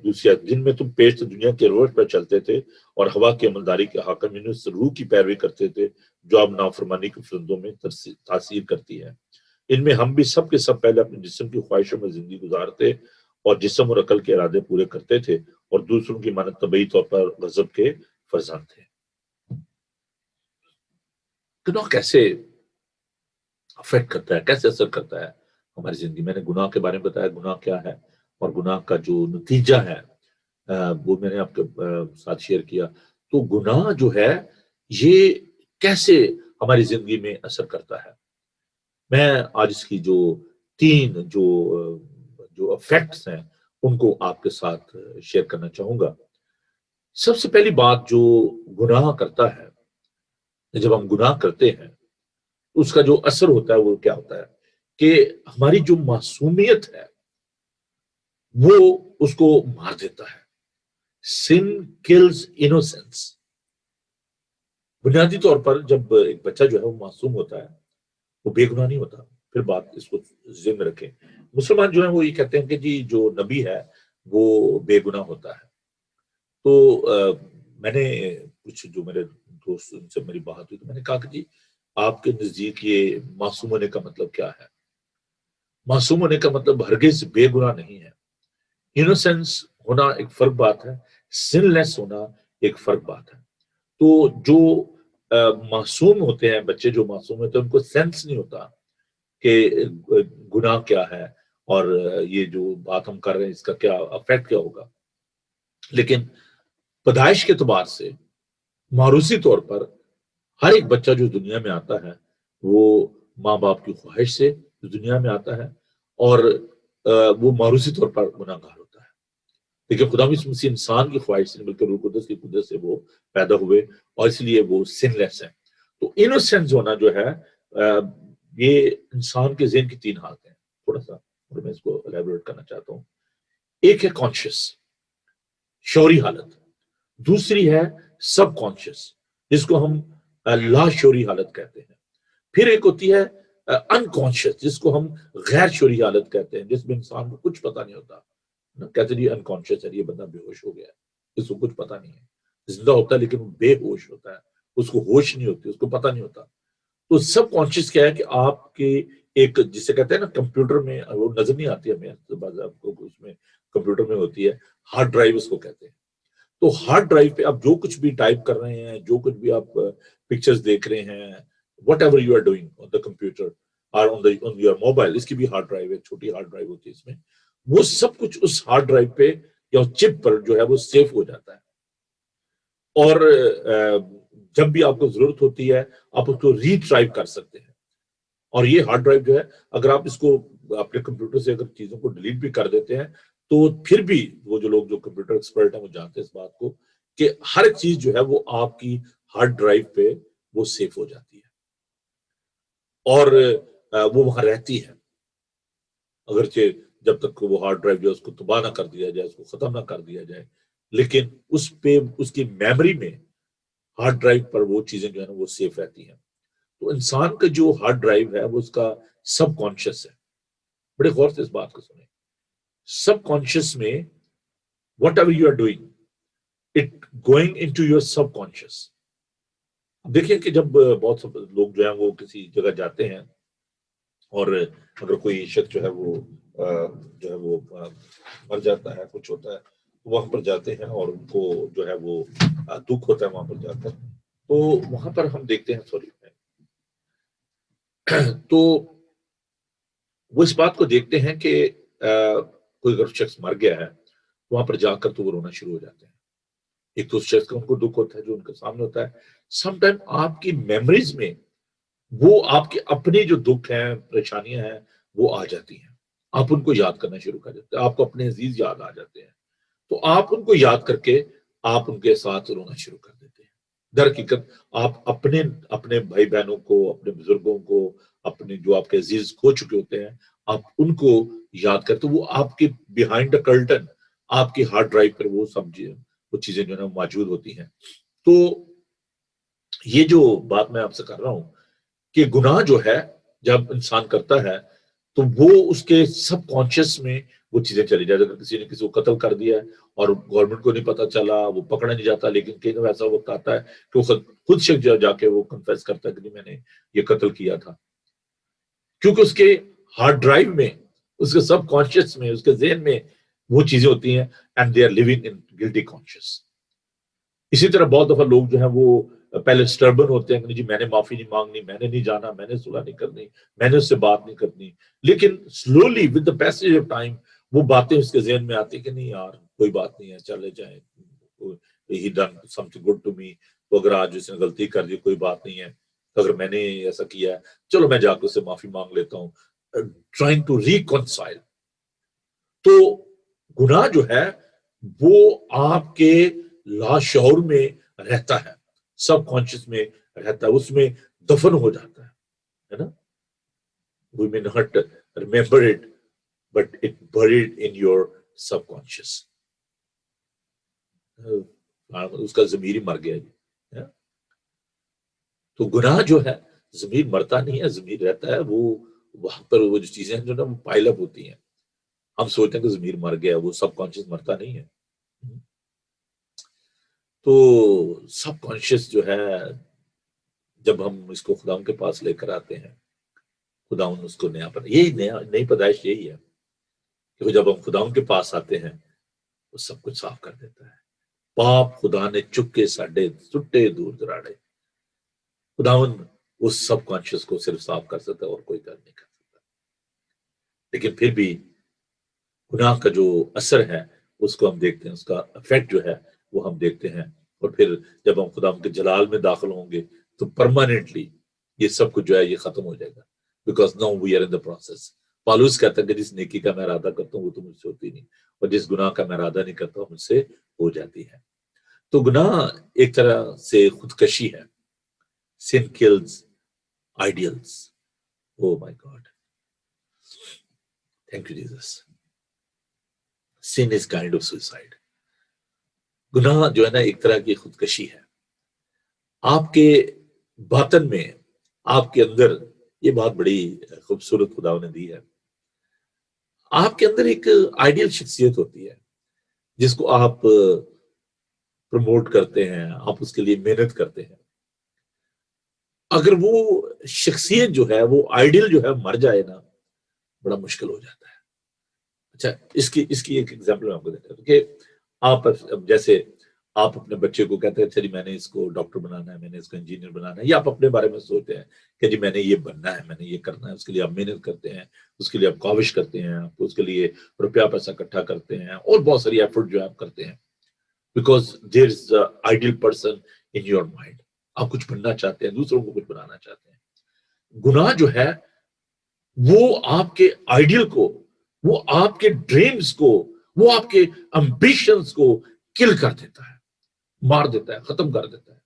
دوسری جن میں تم پیش دنیا کے روش پر چلتے تھے اور ہوا کی عملداری کے حاکم یعنی اس روح کی پیروی کرتے تھے جو اب نافرمانی کے فرندوں میں تاثیر کرتی ہے۔ ان میں ہم بھی سب کے سب پہلے اپنے جسم کی خواہشوں میں زندگی گزارتے اور جسم اور عقل کے ارادے پورے کرتے تھے، اور دوسروں کی مانند طبعی طور پر غضب کے فرزند تھے۔ گناہ کیسے افیکٹ کرتا ہے، کیسے اثر کرتا ہے ہماری زندگی؟ میں نے گناہ کے بارے میں بتایا گناہ کیا ہے، اور گناہ کا جو نتیجہ ہے وہ میں نے آپ کے ساتھ شیئر کیا۔ تو گناہ جو ہے یہ کیسے ہماری زندگی میں اثر کرتا ہے، میں آج اس کی جو تین جو افیکٹس ہیں ان کو آپ کے ساتھ شیئر کرنا چاہوں گا۔ سب سے پہلی بات جو گناہ کرتا ہے، جب ہم گناہ کرتے ہیں اس کا جو اثر ہوتا ہے وہ کیا ہوتا ہے کہ ہماری جو معصومیت ہے وہ اس کو مار دیتا ہے۔ sin kills innocence۔ بنیادی طور پر جب ایک بچہ جو ہے وہ معصوم ہوتا ہے وہ بے گناہ نہیں ہوتا۔ پھر بات اس کو ذہن میں رکھیں، مسلمان جو ہیں وہ یہ کہتے ہیں کہ جی جو نبی ہے وہ بے گناہ ہوتا ہے۔ تو میں نے کچھ جو میرے دوست ان سے میری بات ہوئی تو میں نے کہا کہ جی آپ کے نزدیک یہ معصوم ہونے کا مطلب کیا ہے؟ معصوم ہونے کا مطلب ہرگز بے گناہ نہیں ہے۔ انوسینس ہونا ایک فرق بات ہے، سن لیس ہونا ایک فرق بات ہے۔ تو جو معصوم ہوتے ہیں، بچے جو معصوم ہوتے ہیں ان کو سینس نہیں ہوتا کہ گناہ کیا ہے اور یہ جو بات ہم کر رہے ہیں اس کا کیا افیکٹ کیا ہوگا۔ لیکن پیدائش کے اعتبار سے موروثی طور پر ہر ایک بچہ جو دنیا میں آتا ہے وہ ماں باپ کی خواہش سے دنیا میں آتا ہے، اور وہ موروثی طور پر گناہ گار ہوتا ہے۔ لیکن خدا مسیح انسان کی خواہش سے بلکہ روح قدس کی قدرت سے وہ پیدا ہوئے، اور اس لیے وہ سن لیس ہے۔ تو انوسینس ہونا جو ہے یہ انسان کے ذہن کی تین حالت ہیں، تھوڑا سا اور میں اس کو الیبوریٹ کرنا چاہتا ہوں۔ ایک ہے کانشیس، شعوری حالت، دوسری ہے سب کانشیس جس کو ہم لا شعوری حالت کہتے ہیں، پھر ایک ہوتی ہے انکانشیس جس کو ہم غیر شعوری حالت کہتے ہیں، جس میں انسان کو کچھ پتہ نہیں ہوتا۔ کہتے ہیں انکانشیس ہے، یہ بندہ بے ہوش ہو گیا ہے، اس کو کچھ پتہ نہیں ہے، زندہ ہوتا ہے لیکن وہ بے ہوش ہوتا ہے، اس کو ہوش نہیں ہوتی، اس کو پتہ نہیں ہوتا۔ تو سب کانشیس کیا ہے کہ آپ کے ایک جسے کہتے ہیں نا کمپیوٹر میں، وہ نظر نہیں آتی ہمیں، آپ کو اس میں کمپیوٹر میں ہوتی ہے ہارڈ ڈرائیو اس کو کہتے ہیں۔ تو ہارڈ ڈرائیو پہ آپ جو کچھ بھی ٹائپ کر رہے ہیں، جو کچھ بھی آپ پکچرز دیکھ رہے ہیں، whatever you are doing on the computer اور آن یور موبائل، اس کی بھی ہارڈ ڈرائیو ہے، چھوٹی ہارڈ ڈرائیو ہوتی ہے اس میں، وہ سب کچھ اس ہارڈ ڈرائیو پہ یا چپ پر جو ہے وہ سیو ہو جاتا ہے، اور جب بھی آپ کو ضرورت ہوتی ہے آپ اس کو ری ٹرائیو کر سکتے ہیں۔ اور یہ ہارڈ ڈرائیو جو ہے اگر آپ اس کو اپنے کمپیوٹر سے اگر چیزوں کو ڈیلیٹ بھی کر دیتے ہیں تو پھر بھی وہ جو لوگ جو کمپیوٹر ایکسپرٹ ہیں وہ جانتے ہیں اس بات کو کہ ہر چیز جو ہے وہ آپ کی ہارڈ ڈرائیو پہ وہ سیو ہو جاتی ہے اور وہ وہاں رہتی ہے، اگرچہ جب تک وہ ہارڈ ڈرائیو جو ہے اس کو تباہ نہ کر دیا جائے، اس کو ختم نہ کر دیا جائے، لیکن اس پہ اس کی میموری میں ہارڈ ڈرائیو پر وہ چیزیں جو ہے نا وہ سیف رہتی ہیں۔ تو انسان کا جو ہارڈ ڈرائیو ہے وہ اس کا سب کانشیس ہے۔ بڑے غور سے اس بات کو سنیں، سب کانشیس میں whatever you are doing it going into your subconscious. دیکھیں کہ جب بہت سے لوگ جو ہیں وہ کسی جگہ جاتے ہیں اور اگر کوئی شخص جو ہے وہ مر جاتا ہے، کچھ ہوتا ہے، وہاں پر جاتے ہیں اور ان کو جو ہے وہ دکھ ہوتا ہے وہاں پر جا کر، تو وہاں پر ہم دیکھتے ہیں تو وہ اس بات کو دیکھتے ہیں کہ کوئی اگر شخص مر گیا ہے وہاں پر جا کر تو وہ رونا شروع ہو جاتے ہیں، ایک تو اس شخص کا ان کو دکھ ہوتا ہے جو ان کے سامنے ہوتا ہے. سم ٹائم آپ کی میموریز میں وہ آپ کے اپنے جو دکھ ہیں پریشانیاں ہیں وہ آ جاتی ہیں, آپ ان کو یاد کرنا شروع کر دیتے ہیں, آپ کو اپنے عزیز یاد آ جاتے ہیں, تو آپ ان کو یاد کر کے آپ ان کے ساتھ رونا شروع کر دیتے ہیں. در حقیقت آپ اپنے اپنے بھائی بہنوں کو, اپنے بزرگوں کو, اپنے جو آپ کے عزیز کھو چکے ہوتے ہیں, آپ ان کو یاد کرتے, وہ آپ کے بیہائنڈ دا کرٹن آپ کی ہارڈ ڈرائیو پر وہ وہ چیزیں جو ہے نا موجود ہوتی ہیں. تو یہ جو بات میں آپ سے کر رہا ہوں کہ گناہ جو ہے جب انسان کرتا ہے تو وہ اس کے سب کانشیس میں وہ چیزیں چلی جاتی. اگر کسی نے کسی کو قتل کر دیا ہے اور گورنمنٹ کو نہیں پتا چلا, وہ پکڑا نہیں جاتا, لیکن کئی دفعہ ایسا وقت آتا ہے کہ وہ خود شخص جا کے وہ کنفیس کرتا ہے کہ میں نے یہ قتل کیا تھا, کیونکہ اس کے ہارڈ ڈرائیو میں, اس کے سب کانشیس میں, اس کے ذہن میں وہ چیزیں ہوتی ہیں, and they are living in guilty conscious. اسی طرح بہت دفعہ لوگ جو ہیں وہ پہلے سٹربن ہوتے ہیں کہ جی میں نے معافی نہیں مانگنی, میں نے نہیں جانا, میں نے صلح نہیں کرنی, میں نے اس سے بات نہیں کرنی, لیکن slowly with the passage of time وہ باتیں اس کے ذہن میں آتی کہ نہیں یار کوئی بات نہیں ہے, چلے جائیں, he done something good to me, تو اگر آج اس نے غلطی کر دی کوئی بات نہیں ہے, اگر میں نے ایسا کیا ہے چلو میں جا کے اس سے معافی مانگ لیتا ہوں, ٹرائنگ ٹو ریکنسائل. تو گناہ جو ہے وہ آپ کے لاشعور میں رہتا ہے, سب کانشیس میں رہتا ہے, اس میں دفن ہو جاتا ہے نا. We may not remember it, but it buried in your subconscious. اس کا ضمیر ہی مر گیا جی. تو گناہ جو ہے ضمیر مرتا نہیں ہے, ضمیر رہتا ہے, وہ وہاں پر وہ جو چیزیں جو نا وہ پائل اپ ہوتی ہیں. ہم سوچتے ہیں کہ ضمیر مر گیا, وہ سب کانشیس مرتا نہیں ہے. تو سب کانشیس جو ہے جب ہم اس کو خدا کے پاس لے کر آتے ہیں, خدا اس کو یہی نئی پیدائش یہی ہے کہ جب ہم خدا کے پاس آتے ہیں وہ سب کچھ صاف کر دیتا ہے. پاپ خدا نے چکے ساڈے سٹے دور دراڑے. خداون اس سب کانشیس کو صرف صاف کر سکتا ہے اور کوئی کر نہیں کر سکتا. لیکن پھر بھی گناہ کا جو اثر ہے اس کو ہم دیکھتے ہیں, اس کا افیکٹ جو ہے وہ ہم دیکھتے ہیں, اور پھر جب ہم خدا کے جلال میں داخل ہوں گے تو پرماننٹلی یہ سب کچھ جو ہے یہ ختم ہو جائے گا, because now we are in the process. پالوس کہتا ہے کہ جس نیکی کا میں ارادہ کرتا ہوں وہ تو مجھ سے ہوتی نہیں, اور جس گناہ کا میں ارادہ نہیں کرتا مجھ سے ہو جاتی ہے. تو گناہ ایک طرح سے خودکشی ہے. Sin kills ideals. Oh my God. Thank you, Jesus. Sin is kind of suicide. گناہ جو ہے نا ایک طرح کی خودکشی ہے. آپ کے باطن میں, آپ کے اندر, یہ بات بڑی خوبصورت خدا نے دی ہے, آپ کے اندر ایک آئیڈیل شخصیت ہوتی ہے جس کو آپ پروموٹ کرتے ہیں, آپ اس کے لیے محنت کرتے ہیں. اگر وہ شخصیت جو ہے وہ آئیڈیل جو ہے مر جائے نا, بڑا مشکل ہو جاتا ہے. اچھا اس کی ایک ایگزامپل میں آپ کو دیتا ہوں کہ آپ جیسے آپ اپنے بچے کو کہتے ہیں جی میں نے اس کو ڈاکٹر بنانا ہے, میں نے اس کو انجینئر بنانا ہے, یا آپ اپنے بارے میں سوچتے ہیں کہ جی میں نے یہ بننا ہے, میں نے یہ کرنا ہے, اس کے لیے آپ محنت کرتے ہیں, اس کے لیے آپ کاوش کرتے ہیں, آپ اس کے لیے روپیہ پیسہ اکٹھا کرتے ہیں, اور بہت ساری ایفرٹ جو ہے آپ کرتے ہیں, because there is ideal person in your mind. آپ کچھ بننا چاہتے ہیں, دوسروں کو کچھ بنانا چاہتے ہیں. گناہ جو ہے وہ آپ کے آئیڈیل کو, وہ آپ کے ڈریمز کو, وہ آپ کے امبیشنز کو کل کر دیتا ہے, مار دیتا ہے, ختم کر دیتا ہے.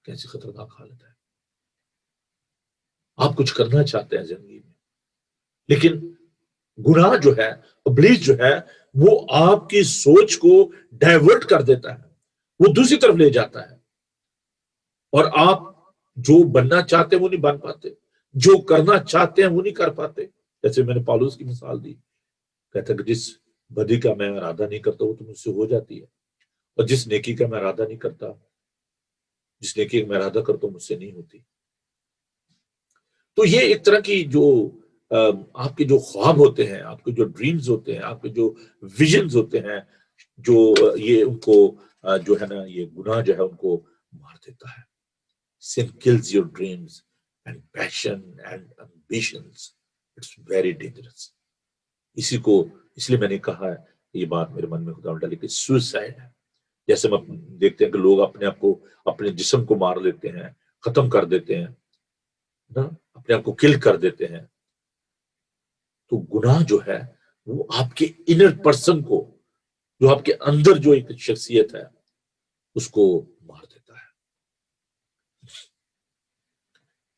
کیسی خطرناک حالت ہے. آپ کچھ کرنا چاہتے ہیں زندگی میں, لیکن گناہ جو ہے, ابلیس جو ہے, وہ آپ کی سوچ کو ڈائیورٹ کر دیتا ہے, وہ دوسری طرف لے جاتا ہے, اور آپ جو بننا چاہتے ہیں وہ نہیں بن پاتے, جو کرنا چاہتے ہیں وہ نہیں کر پاتے. جیسے میں نے پالوس کی مثال دی, کہتا کہ جس بدی کا میں ارادہ نہیں کرتا وہ تو مجھ سے ہو جاتی ہے, اور جس نیکی کا میں ارادہ نہیں کرتا, جس نیکی کا میں ارادہ کرتا ہوں مجھ سے نہیں ہوتی. تو یہ ایک طرح کی جو آپ کے جو خواب ہوتے ہیں, آپ کے جو ڈریمز ہوتے ہیں, آپ کے جو ویژنز ہوتے ہیں, جو یہ ان کو جو ہے نا یہ گناہ جو ہے ان کو مار دیتا ہے. Sin kills your dreams and passion and ambitions. It's very dangerous. اس لیے میں نے کہا ہے یہ بات میرے من میں خدا ڈالی کہ سوئسائڈ ہے، جیسے ہم دیکھتے ہیں کہ لوگ اپنے آپ کو، اپنے جسم کو مار لیتے ہیں، ختم کر دیتے ہیں نا، اپنے آپ کو کل کر دیتے ہیں. تو گناہ جو ہے وہ آپ کے انر پرسن کو، جو آپ کے اندر جو ایک شخصیت ہے اس کو مار دیتا ہے.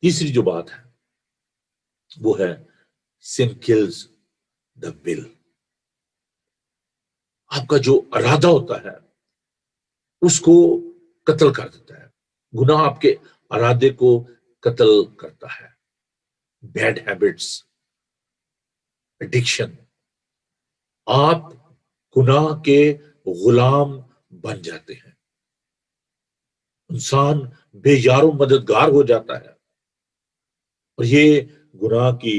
تیسری جو بات ہے وہ ہے sin kills the will. آپ کا جو ارادہ ہوتا ہے اس کو قتل کر دیتا ہے. گناہ آپ کے ارادے کو قتل کرتا ہے. بیڈ ہیبٹس، ایڈکشن، آپ گناہ کے غلام بن جاتے ہیں. انسان بے یار و مددگار ہو جاتا ہے. اور یہ گناہ کی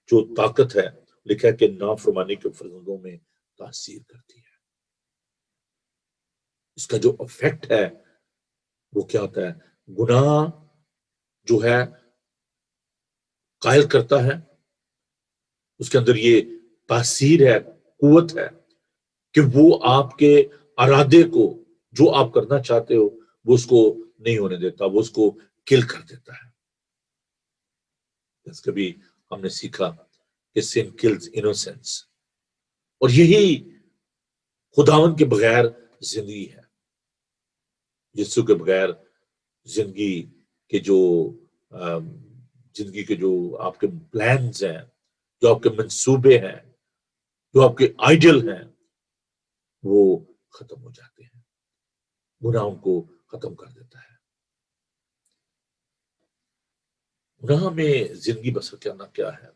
جو طاقت ہے، لکھا ہے کہ نافرمانی کے فرزندوں میں تاثیر کرتی ہے. اس کا جو افیکٹ ہے وہ کیا ہوتا ہے؟ گناہ جو ہے قائل کرتا ہے، اس کے اندر یہ تاثیر ہے، قوت ہے کہ وہ آپ کے ارادے کو، جو آپ کرنا چاہتے ہو، وہ اس کو نہیں ہونے دیتا، وہ اس کو کل کر دیتا ہے. کبھی ہم نے سیکھا کہ sin kills innocence، اور یہی خداوند کے بغیر زندگی ہے. یسوع کے بغیر زندگی کے جو زندگی کے جو آپ کے پلانز ہیں، جو آپ کے منصوبے ہیں، جو آپ کے آئیڈیل ہیں، وہ ختم ہو جاتے ہیں. گناہ ان کو ختم کر دیتا ہے. گناہ میں زندگی بسر کرنا کیا ہے؟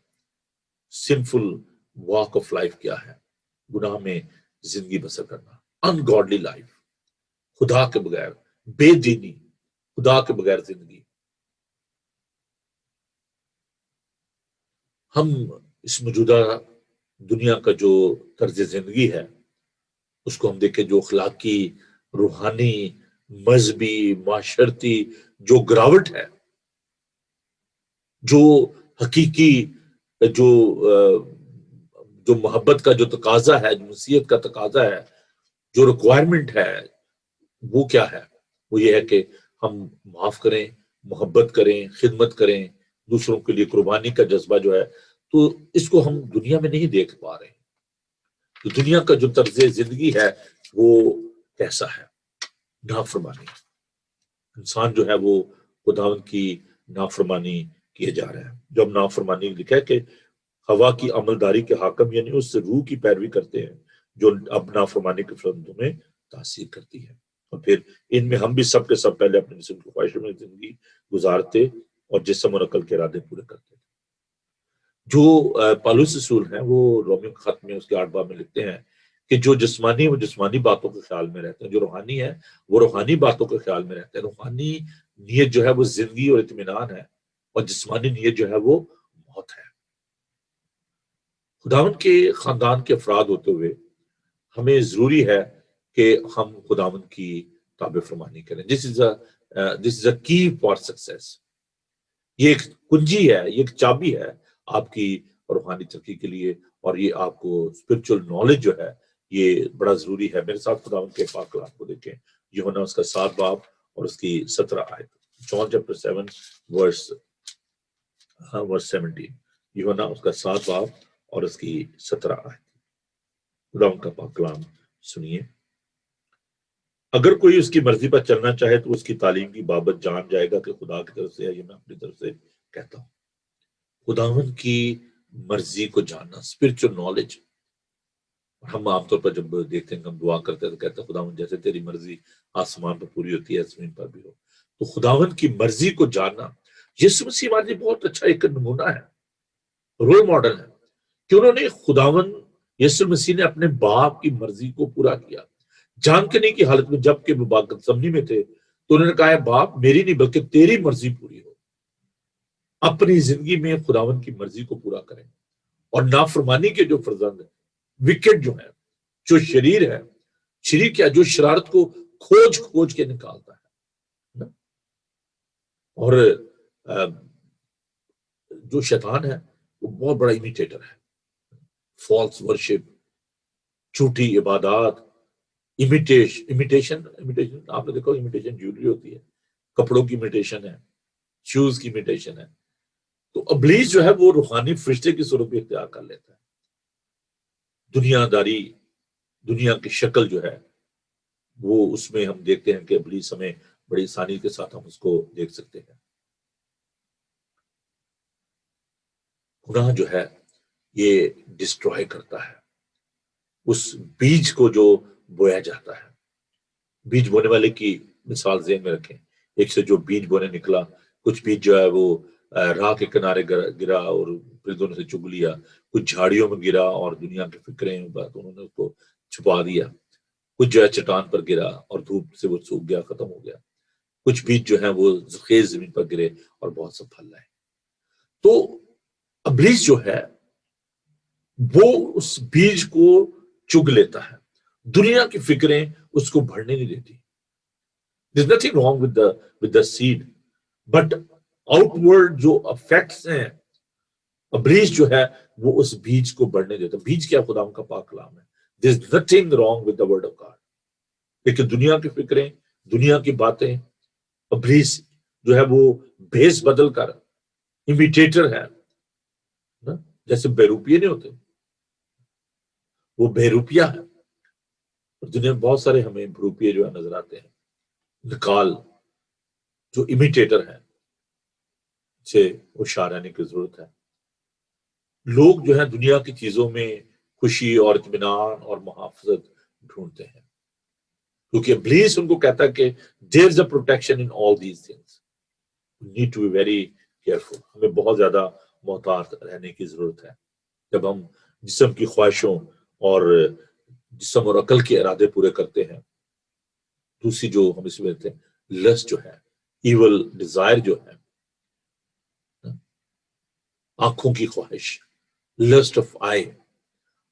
سنفل واک آف لائف کیا ہے؟ گناہ میں زندگی بسر کرنا، ان گاڈلی لائف، خدا کے بغیر، بے دینی، خدا کے بغیر زندگی. ہم اس موجودہ دنیا کا جو طرز زندگی ہے اس کو ہم دیکھیں، جو اخلاقی، روحانی، مذہبی، معاشرتی جو گراوٹ ہے، جو حقیقی جو جو محبت کا جو تقاضا ہے، جو نصیحت کا تقاضا ہے، جو ریکوائرمنٹ ہے، وہ کیا ہے؟ وہ یہ ہے کہ ہم معاف کریں، محبت کریں، خدمت کریں، دوسروں کے لیے قربانی کا جذبہ جو ہے. تو اس کو ہم دنیا میں نہیں دیکھ پا رہے. تو دنیا کا جو طرز زندگی ہے وہ کیسا ہے؟ نافرمانی. انسان جو ہے وہ خداوند کی نافرمانی کیے جا رہا ہے. جب نافرمانی لکھا ہے کہ ہوا کی عملداری کے حاکم، یعنی اس سے روح کی پیروی کرتے ہیں جو اب نافرمانی کے فرزندوں میں تاثیر کرتی ہے. اور پھر ان میں ہم بھی سب کے سب پہلے اپنے جسم کی خواہشوں میں زندگی گزارتے اور جسم اور عقل کے ارادے پورے کرتے تھے. جو پالوس رسول ہیں وہ رومیو خط میں اس کے 8 باب میں لکھتے ہیں کہ جو جسمانی وہ جسمانی باتوں کے خیال میں رہتے ہیں، جو روحانی ہے وہ روحانی باتوں کے خیال میں رہتے ہیں. روحانی نیت جو ہے وہ زندگی اور اطمینان ہے، اور جسمانی نیت جو ہے وہ موت ہے. خداوند کے خاندان کے افراد ہوتے ہوئے ہمیں ضروری ہے کہ ہم خداوند کی تابع فرمانی کریں. دس از اے کی فار سکسیس. یہ ایک کنجی ہے، یہ ایک چابی ہے آپ کی روحانی ترقی کے لیے. اور یہ آپ کو اسپرچل نالج جو ہے یہ بڑا ضروری ہے. میرے ساتھ خداوند کے پاک کلام کو دیکھیں، یوحنا اس کا 7 باب اور اس کی 17 آیت. جان چیپٹر 7 ورس 17. یوحنا اس کا 7 باب اور اس کی 17 آیت. خداوند کا پاک کلام سنیے. اگر کوئی اس کی مرضی پر چلنا چاہے تو اس کی تعلیم کی بابت جان جائے گا کہ خدا کی طرف سے ہے. یہ میں اپنی طرف سے کہتا ہوں. خداوند کی مرضی کو جاننا، اسپرچل نالج. ہم عام طور پر جب دیکھتے ہیں، ہم دعا کرتے ہیں تو کہتے ہیں خداوند جیسے تیری مرضی آسمان پر پوری ہوتی ہے زمین پر بھی ہو. تو خداوند کی مرضی کو جاننا، یسوع مسیح ہمارے لیے بہت اچھا ایک نمونہ ہے، رول ماڈل ہے کہ انہوں نے خداوند یسوع مسیح نے اپنے باپ کی مرضی کو پورا کیا. جان کے نہیں کی حالت میں جب کہ وہ گتسمنی میں تھے تو انہوں نے کہا ہے باپ میری نہیں بلکہ تیری مرضی پوری ہو. اپنی زندگی میں خداوند کی مرضی کو پورا کریں. اور نافرمانی کے جو فرزند ہیں، وکٹ جو ہے، جو شریر ہے، شریر کیا، جو شرارت کو کھوج کے نکالتا ہے. اور جو شیطان ہے وہ بہت بڑا امیٹیٹر ہے. فالس ورشپ، جھوٹی عبادات، امیٹیشن آپ نے دیکھا امیٹیشن جیولری ہوتی ہے، کپڑوں کی امیٹیشن ہے، شوز کی امیٹیشن ہے. تو ابلیس جو ہے وہ روحانی فرشتے کی صورت بھی اختیار کر لیتا ہے. دنیا داری، دنیا کی شکل جو ہے وہ اس میں ہم دیکھتے ہیں کہ ابلیس ہمیں بڑی آسانی کے ساتھ ہم اس کو دیکھ سکتے ہیں. گناہ جو ہے یہ ڈسٹروائے کرتا ہے اس بیج کو جو بویا جاتا ہے. بیج بونے والے کی مثال ذہن میں رکھیں. ایک سے جو بیج بونے نکلا، کچھ بیج جو ہے وہ راہ کے کنارے گرا اور پرندوں نے سے چگ لیا، کچھ جھاڑیوں میں گرا اور دنیا کی فکریں انہوں نے اس کو چھپا دیا، کچھ جو ہے چٹان پر گرا اور دھوپ سے وہ سوکھ گیا، ختم ہو گیا. کچھ بیج جو ہیں وہ خیز زمین پر گرے اور بہت سا پھل لائے. تو ابلیس جو ہے وہ اس بیج کو چگ لیتا ہے. دنیا کی فکریں اس کو بڑھنے نہیں دیتی. There's nothing wrong with the seed, but outward جو effects ہیں ابلیس جو ہے وہ اس بیج کو بڑھنے دیتا. بیج کیا؟ خدا کا پاک کلام ہے. There's nothing wrong with the word of God. لیکن دنیا کی فکریں، دنیا کی باتیں، ابلیس جو ہے وہ بھیس بدل کر امیٹیٹر ہے. جیسے بیروپیے نہیں ہوتے، وہ بیروپیہ ہے. دنیا میں بہت سارے ہمیں بروپیے جو ہے نظر آتے ہیں، نکال جو امیٹیٹر ہیں، سے ہوشیار رہنے کی ضرورت ہے. لوگ جو ہے دنیا کی چیزوں میں خوشی اور اطمینان اور محافظت ڈھونڈتے ہیں، کیونکہ ابلیس ان کو کہتا ہے کہ there is a protection in all these things. We need to be very careful. ہمیں بہت زیادہ محتاط رہنے کی ضرورت ہے. جب ہم جسم کی خواہشوں اور جسم اور عقل کے ارادے پورے کرتے ہیں، دوسری جو ہم اس میں ہیں لسٹ جو ہے، ایول ڈیزائر جو ہے، آنکھوں کی خواہش، لسٹ آف آئی.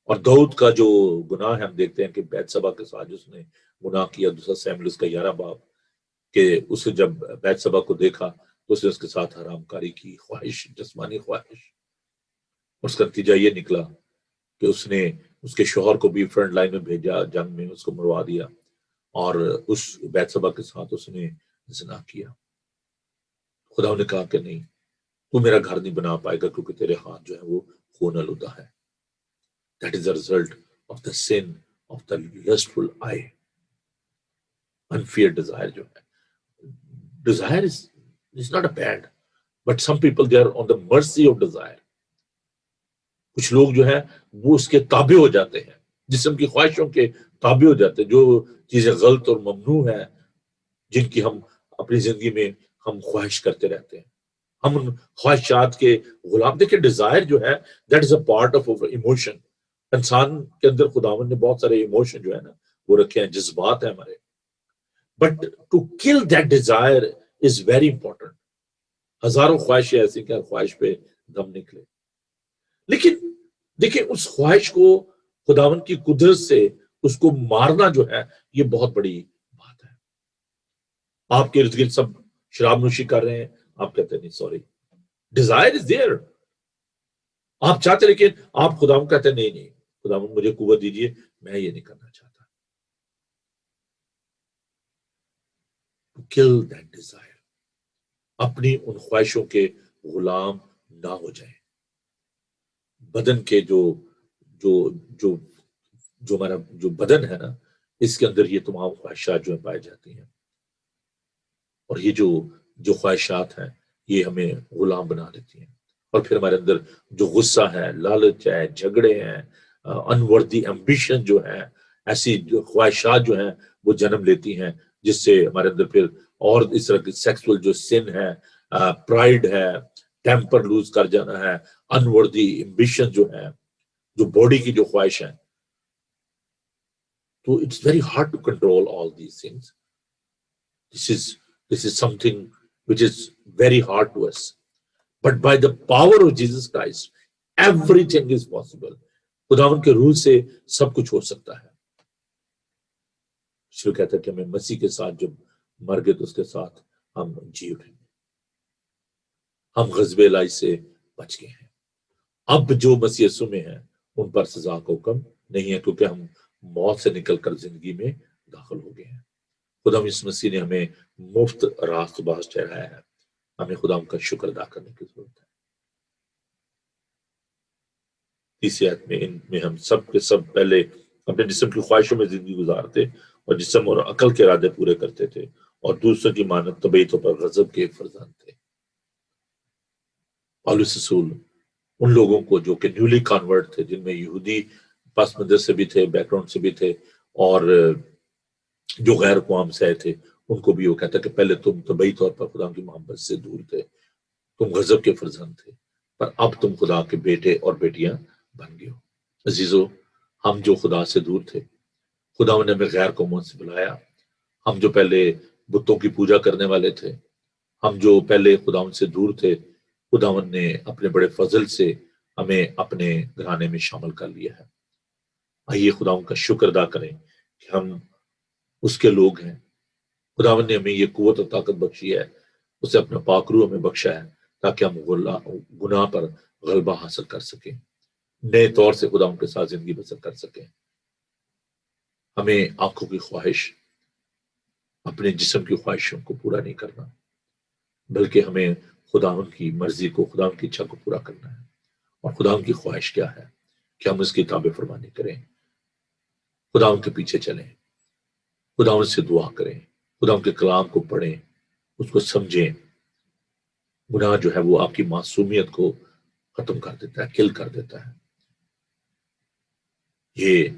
اور داؤد کا جو گناہ ہے ہم دیکھتے ہیں کہ بیت سبا کے ساتھ جس نے گناہ کیا، دوسرا سیموئیل اس کا 11 باب، کہ اسے جب بیت سبا کو دیکھا تو اس نے اس کے ساتھ حرام کاری کی، خواہش، جسمانی خواہش. اس کا نتیجہ یہ نکلا کہ اس نے اس کے شوہر کو بھی فرنٹ لائن میں بھیجا، جنگ میں اس کو مروا دیا، اور اس بیت سبا کے ساتھ اس نے زنا کیا. خدا نے کہا کہ نہیں، تو میرا گھر نہیں بنا پائے گا کیونکہ تیرے ہاتھ جو ہے وہ خون آلودہ ہے. That is the result of the sin of the lustful eye. Unfair desire جو ہے. Desire is not a bad, but some people they are on the mercy of desire. کچھ لوگ جو ہیں وہ اس کے تابع ہو جاتے ہیں، جسم کی خواہشوں کے تابع ہو جاتے ہیں. جو چیزیں غلط اور ممنوع ہیں، جن کی ہم اپنی زندگی میں ہم خواہش کرتے رہتے ہیں، ہم ان خواہشات کے غلام. دیکھیں ڈیزائر جو ہے that is a part of emotion. انسان کے اندر خداوند نے بہت سارے ایموشن جو ہے نا وہ رکھے ہیں، جذبات ہیں ہمارے. But to kill that desire is very important. ہزاروں خواہشیں ایسی کہ ہر خواہش پہ دم نکلے، لیکن دیکھیں اس خواہش کو خداوند کی قدرت سے اس کو مارنا جو ہے یہ بہت بڑی بات ہے. آپ کے ارد گرد سب شراب نوشی کر رہے ہیں، آپ کہتے ہیں نہیں سوری، ڈیزائر از دیئر، آپ چاہتے، لیکن آپ خداوند کہتے ہیں نہیں خداوند مجھے قوت دیجیے، میں یہ نہیں کرنا چاہتا. To kill that desire. اپنی ان خواہشوں کے غلام نہ ہو جائیں. بدن کے جو جو جو جو ہمارا جو بدن ہے نا، اس کے اندر یہ تمام خواہشات جو پائی جاتی ہیں، اور یہ جو خواہشات ہیں یہ ہمیں غلام بنا دیتی ہیں. اور پھر ہمارے اندر جو غصہ ہے، لالچ ہے، جھگڑے ہیں، انوردی ایمبیشن جو ہے، ایسی جو خواہشات جو ہیں وہ جنم لیتی ہیں، جس سے ہمارے اندر پھر اور اس طرح کی سیکسول جو سن ہے، پرائڈ ہے، ٹیمپر لوز کر جانا ہے، انوردی ایمبیشن جو ہے، جو باڈی کی جو خواہش ہے. تو it's very hard to control all these things. This is something which is very hard to us. But by the power of Jesus Christ, everything is possible. خداوند کے روح سے سب کچھ ہو سکتا ہے. شروع کہتا ہے کہ ہمیں مسیح کے ساتھ جب مر گئے تو اس کے ساتھ ہم جی اٹھیں گے. ہم غضب الہی سے بچ گئے ہیں. اب جو مسیح یسوع میں ہیں ان پر سزا کا حکم نہیں ہے، کیونکہ ہم موت سے نکل کر زندگی میں داخل ہو گئے ہیں۔ خدا اس مسیح نے ہمیں مفت راست باز ٹھہرایا ہے، ہمیں خدا کا شکر ادا کرنے کی ضرورت ہے۔ تیسری آیت میں ان میں ہم سب کے سب پہلے اپنے جسم کی خواہشوں میں زندگی گزارتے اور جسم اور عقل کے ارادے پورے کرتے تھے، اور دوسروں کی مانند طبعی طور پر غضب کے فرزند تھے۔ پالوس رسول ان لوگوں کو جو کہ نیولی کانورٹ تھے، جن میں یہودی پس منظر سے بھی تھے، بیک گراؤنڈ سے بھی تھے، اور جو غیر قوم سے آئے تھے، ان کو بھی وہ کہتا کہ پہلے تم طبعی طور پر خدا کی محبت سے دور تھے، تم غضب کے فرزند تھے، پر اب تم خدا کے بیٹے اور بیٹیاں بن گئے ہو۔ عزیزو، ہم جو خدا سے دور تھے، خدا نے ہمیں غیر قوموں سے بلایا۔ ہم جو پہلے بتوں کی پوجا کرنے والے تھے، ہم جو پہلے خدا سے دور تھے، خداوند نے اپنے بڑے فضل سے ہمیں اپنے گھرانے میں شامل کر لیا ہے۔ آئیے خداوند کا شکر ادا کریں کہ ہم اس کے لوگ ہیں۔ خداوند نے ہمیں یہ قوت اور طاقت بخشی ہے، اسے اپنا پاک روح ہمیں بخشا ہے تاکہ ہم گناہ پر غلبہ حاصل کر سکیں، نئے طور سے خداوند کے ساتھ زندگی بسر کر سکیں۔ ہمیں آنکھوں کی خواہش، اپنے جسم کی خواہشوں کو پورا نہیں کرنا، بلکہ ہمیں خداوند کی مرضی کو، خداوند کی اچھا کو پورا کرنا ہے۔ اور خداوند کی خواہش کیا ہے کہ ہم اس کی تابع فرمانی کریں، خداوند کے پیچھے چلیں، خداوند سے دعا کریں، خداوند کے کلام کو پڑھیں، اس کو سمجھیں۔ گناہ جو ہے وہ آپ کی معصومیت کو ختم کر دیتا ہے، کل کر دیتا ہے۔ یہ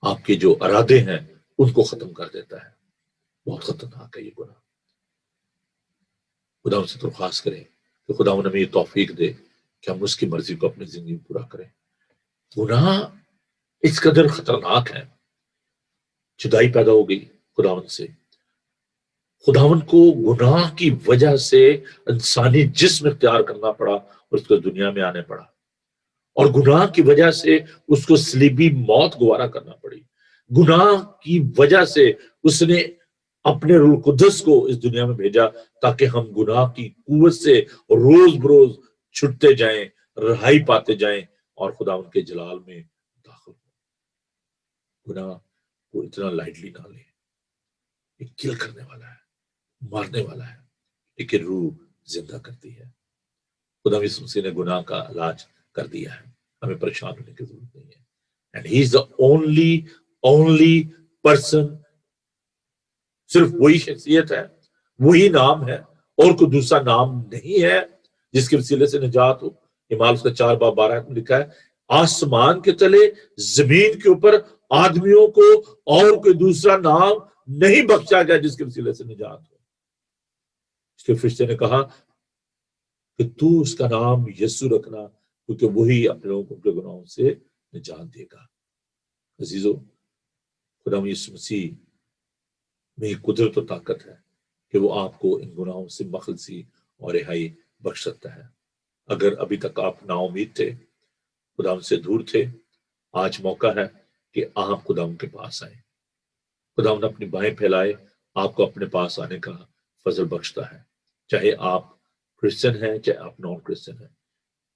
آپ کے جو ارادے ہیں ان کو ختم کر دیتا ہے۔ بہت خطرناک ہے یہ گناہ۔ خدا ان سے درخواست کریں کہ خدا ہمیں یہ توفیق دے کہ ہم اس کی مرضی کو اپنی زندگی میں پورا کریں۔ گناہ اس قدر خطرناک ہے، جدائی پیدا ہو گئی خداوند سے۔ خداوند کو گناہ کی وجہ سے انسانی جسم اختیار کرنا پڑا اور اس کو دنیا میں آنے پڑا، اور گناہ کی وجہ سے اس کو صلیبی موت گوارا کرنا پڑی۔ گناہ کی وجہ سے اس نے اپنے روح القدس کو اس دنیا میں بھیجا تاکہ ہم گناہ کی قوت سے روز بروز چھٹتے جائیں، رہائی پاتے جائیں اور خدا ان کے جلال میں داخل ہو۔ گناہ کو اتنا لائٹلی نہ لیں، یہ کل کرنے والا ہے، مارنے والا ہے، لیکن روح زندہ کرتی ہے۔ خدا یسوع مسیح نے گناہ کا علاج کر دیا ہے، ہمیں پریشان ہونے کی ضرورت نہیں ہے۔ And he is the only person, صرف وہی شخصیت ہے، وہی نام ہے، اور کوئی دوسرا نام نہیں ہے جس کے وسیلے سے نجات ہو۔ اعمال اس کا 4:12 میں لکھا ہے، آسمان کے تلے زمین کے اوپر آدمیوں کو اور کوئی دوسرا نام نہیں بخشا گیا جس کے وسیلے سے نجات ہو۔ اس کے فرشتے نے کہا کہ تو اس کا نام یسوع رکھنا، کیونکہ وہی اپنے لوگوں کو اپنے گناہوں سے نجات دے گا۔ عزیزو، خدا یسوع مسیح میں قدرت و طاقت ہے کہ وہ آپ کو ان گناہوں سے مخلصی اور رہائی بخش سکتا ہے۔ اگر ابھی تک آپ نا امید تھے، خدا ان سے دور تھے، آج موقع ہے کہ آپ خدا ان کے پاس آئیں۔ خدا ان اپنی بائیں پھیلائے آپ کو اپنے پاس آنے کا فضل بخشتا ہے، چاہے آپ کرسچن ہیں چاہے آپ نان کرسچن ہیں۔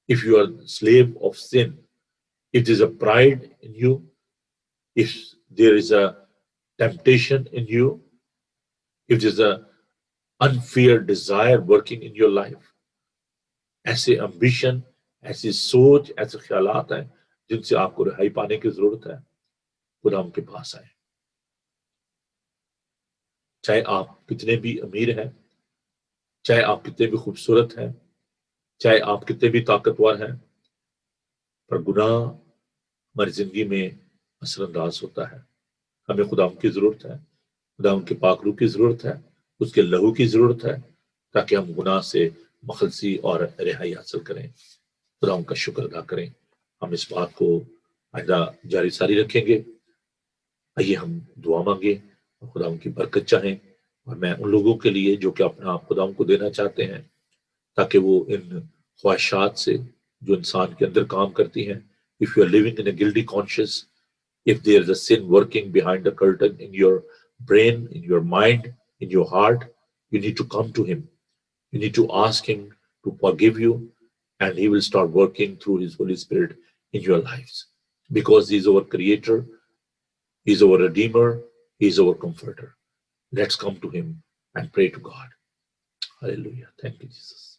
If you are slave of sin, if there is a pride in you, if there is a temptation in you, if there is a unfair desire working in your life, ایسے ambition، ایسی سوچ، ایسے خیالات ہیں جن سے آپ کو رہائی پانے کی ضرورت ہے، خدا ان کے پاس آئیں۔ چاہے آپ کتنے بھی امیر ہیں، چاہے آپ کتنے بھی خوبصورت ہیں، چاہے آپ کتنے بھی طاقتور ہیں، پر گناہ ہماری زندگی میں اثر انداز ہوتا ہے۔ ہمیں خدا ان کی ضرورت ہے، خدا ان کے پاک روح کی ضرورت ہے، اس کے لہو کی ضرورت ہے، تاکہ ہم گناہ سے مخلصی اور رہائی حاصل کریں۔ خدا ان کا شکر ادا کریں۔ ہم اس بات کو آئندہ جاری ساری رکھیں گے۔ آئیے ہم دعا مانگیں اور خدا ان کی برکت چاہیں، اور میں ان لوگوں کے لیے جو کہ اپنا آپ خدا ان کو دینا چاہتے ہیں تاکہ وہ ان خواہشات سے جو انسان کے اندر کام کرتی ہیں، if you are living in a guilty conscience, if there is a sin working behind the curtain in your brain, in your mind, in your heart, you need to come to him. You need to ask him to forgive you, and he will start working through his Holy Spirit in your lives. Because he is our creator, He is our Redeemer. He is our Comforter. Let's come to Him and pray to God. Hallelujah. Thank you, Jesus.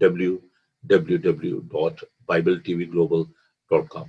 www.bibletvglobal.com,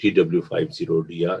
TW50DR।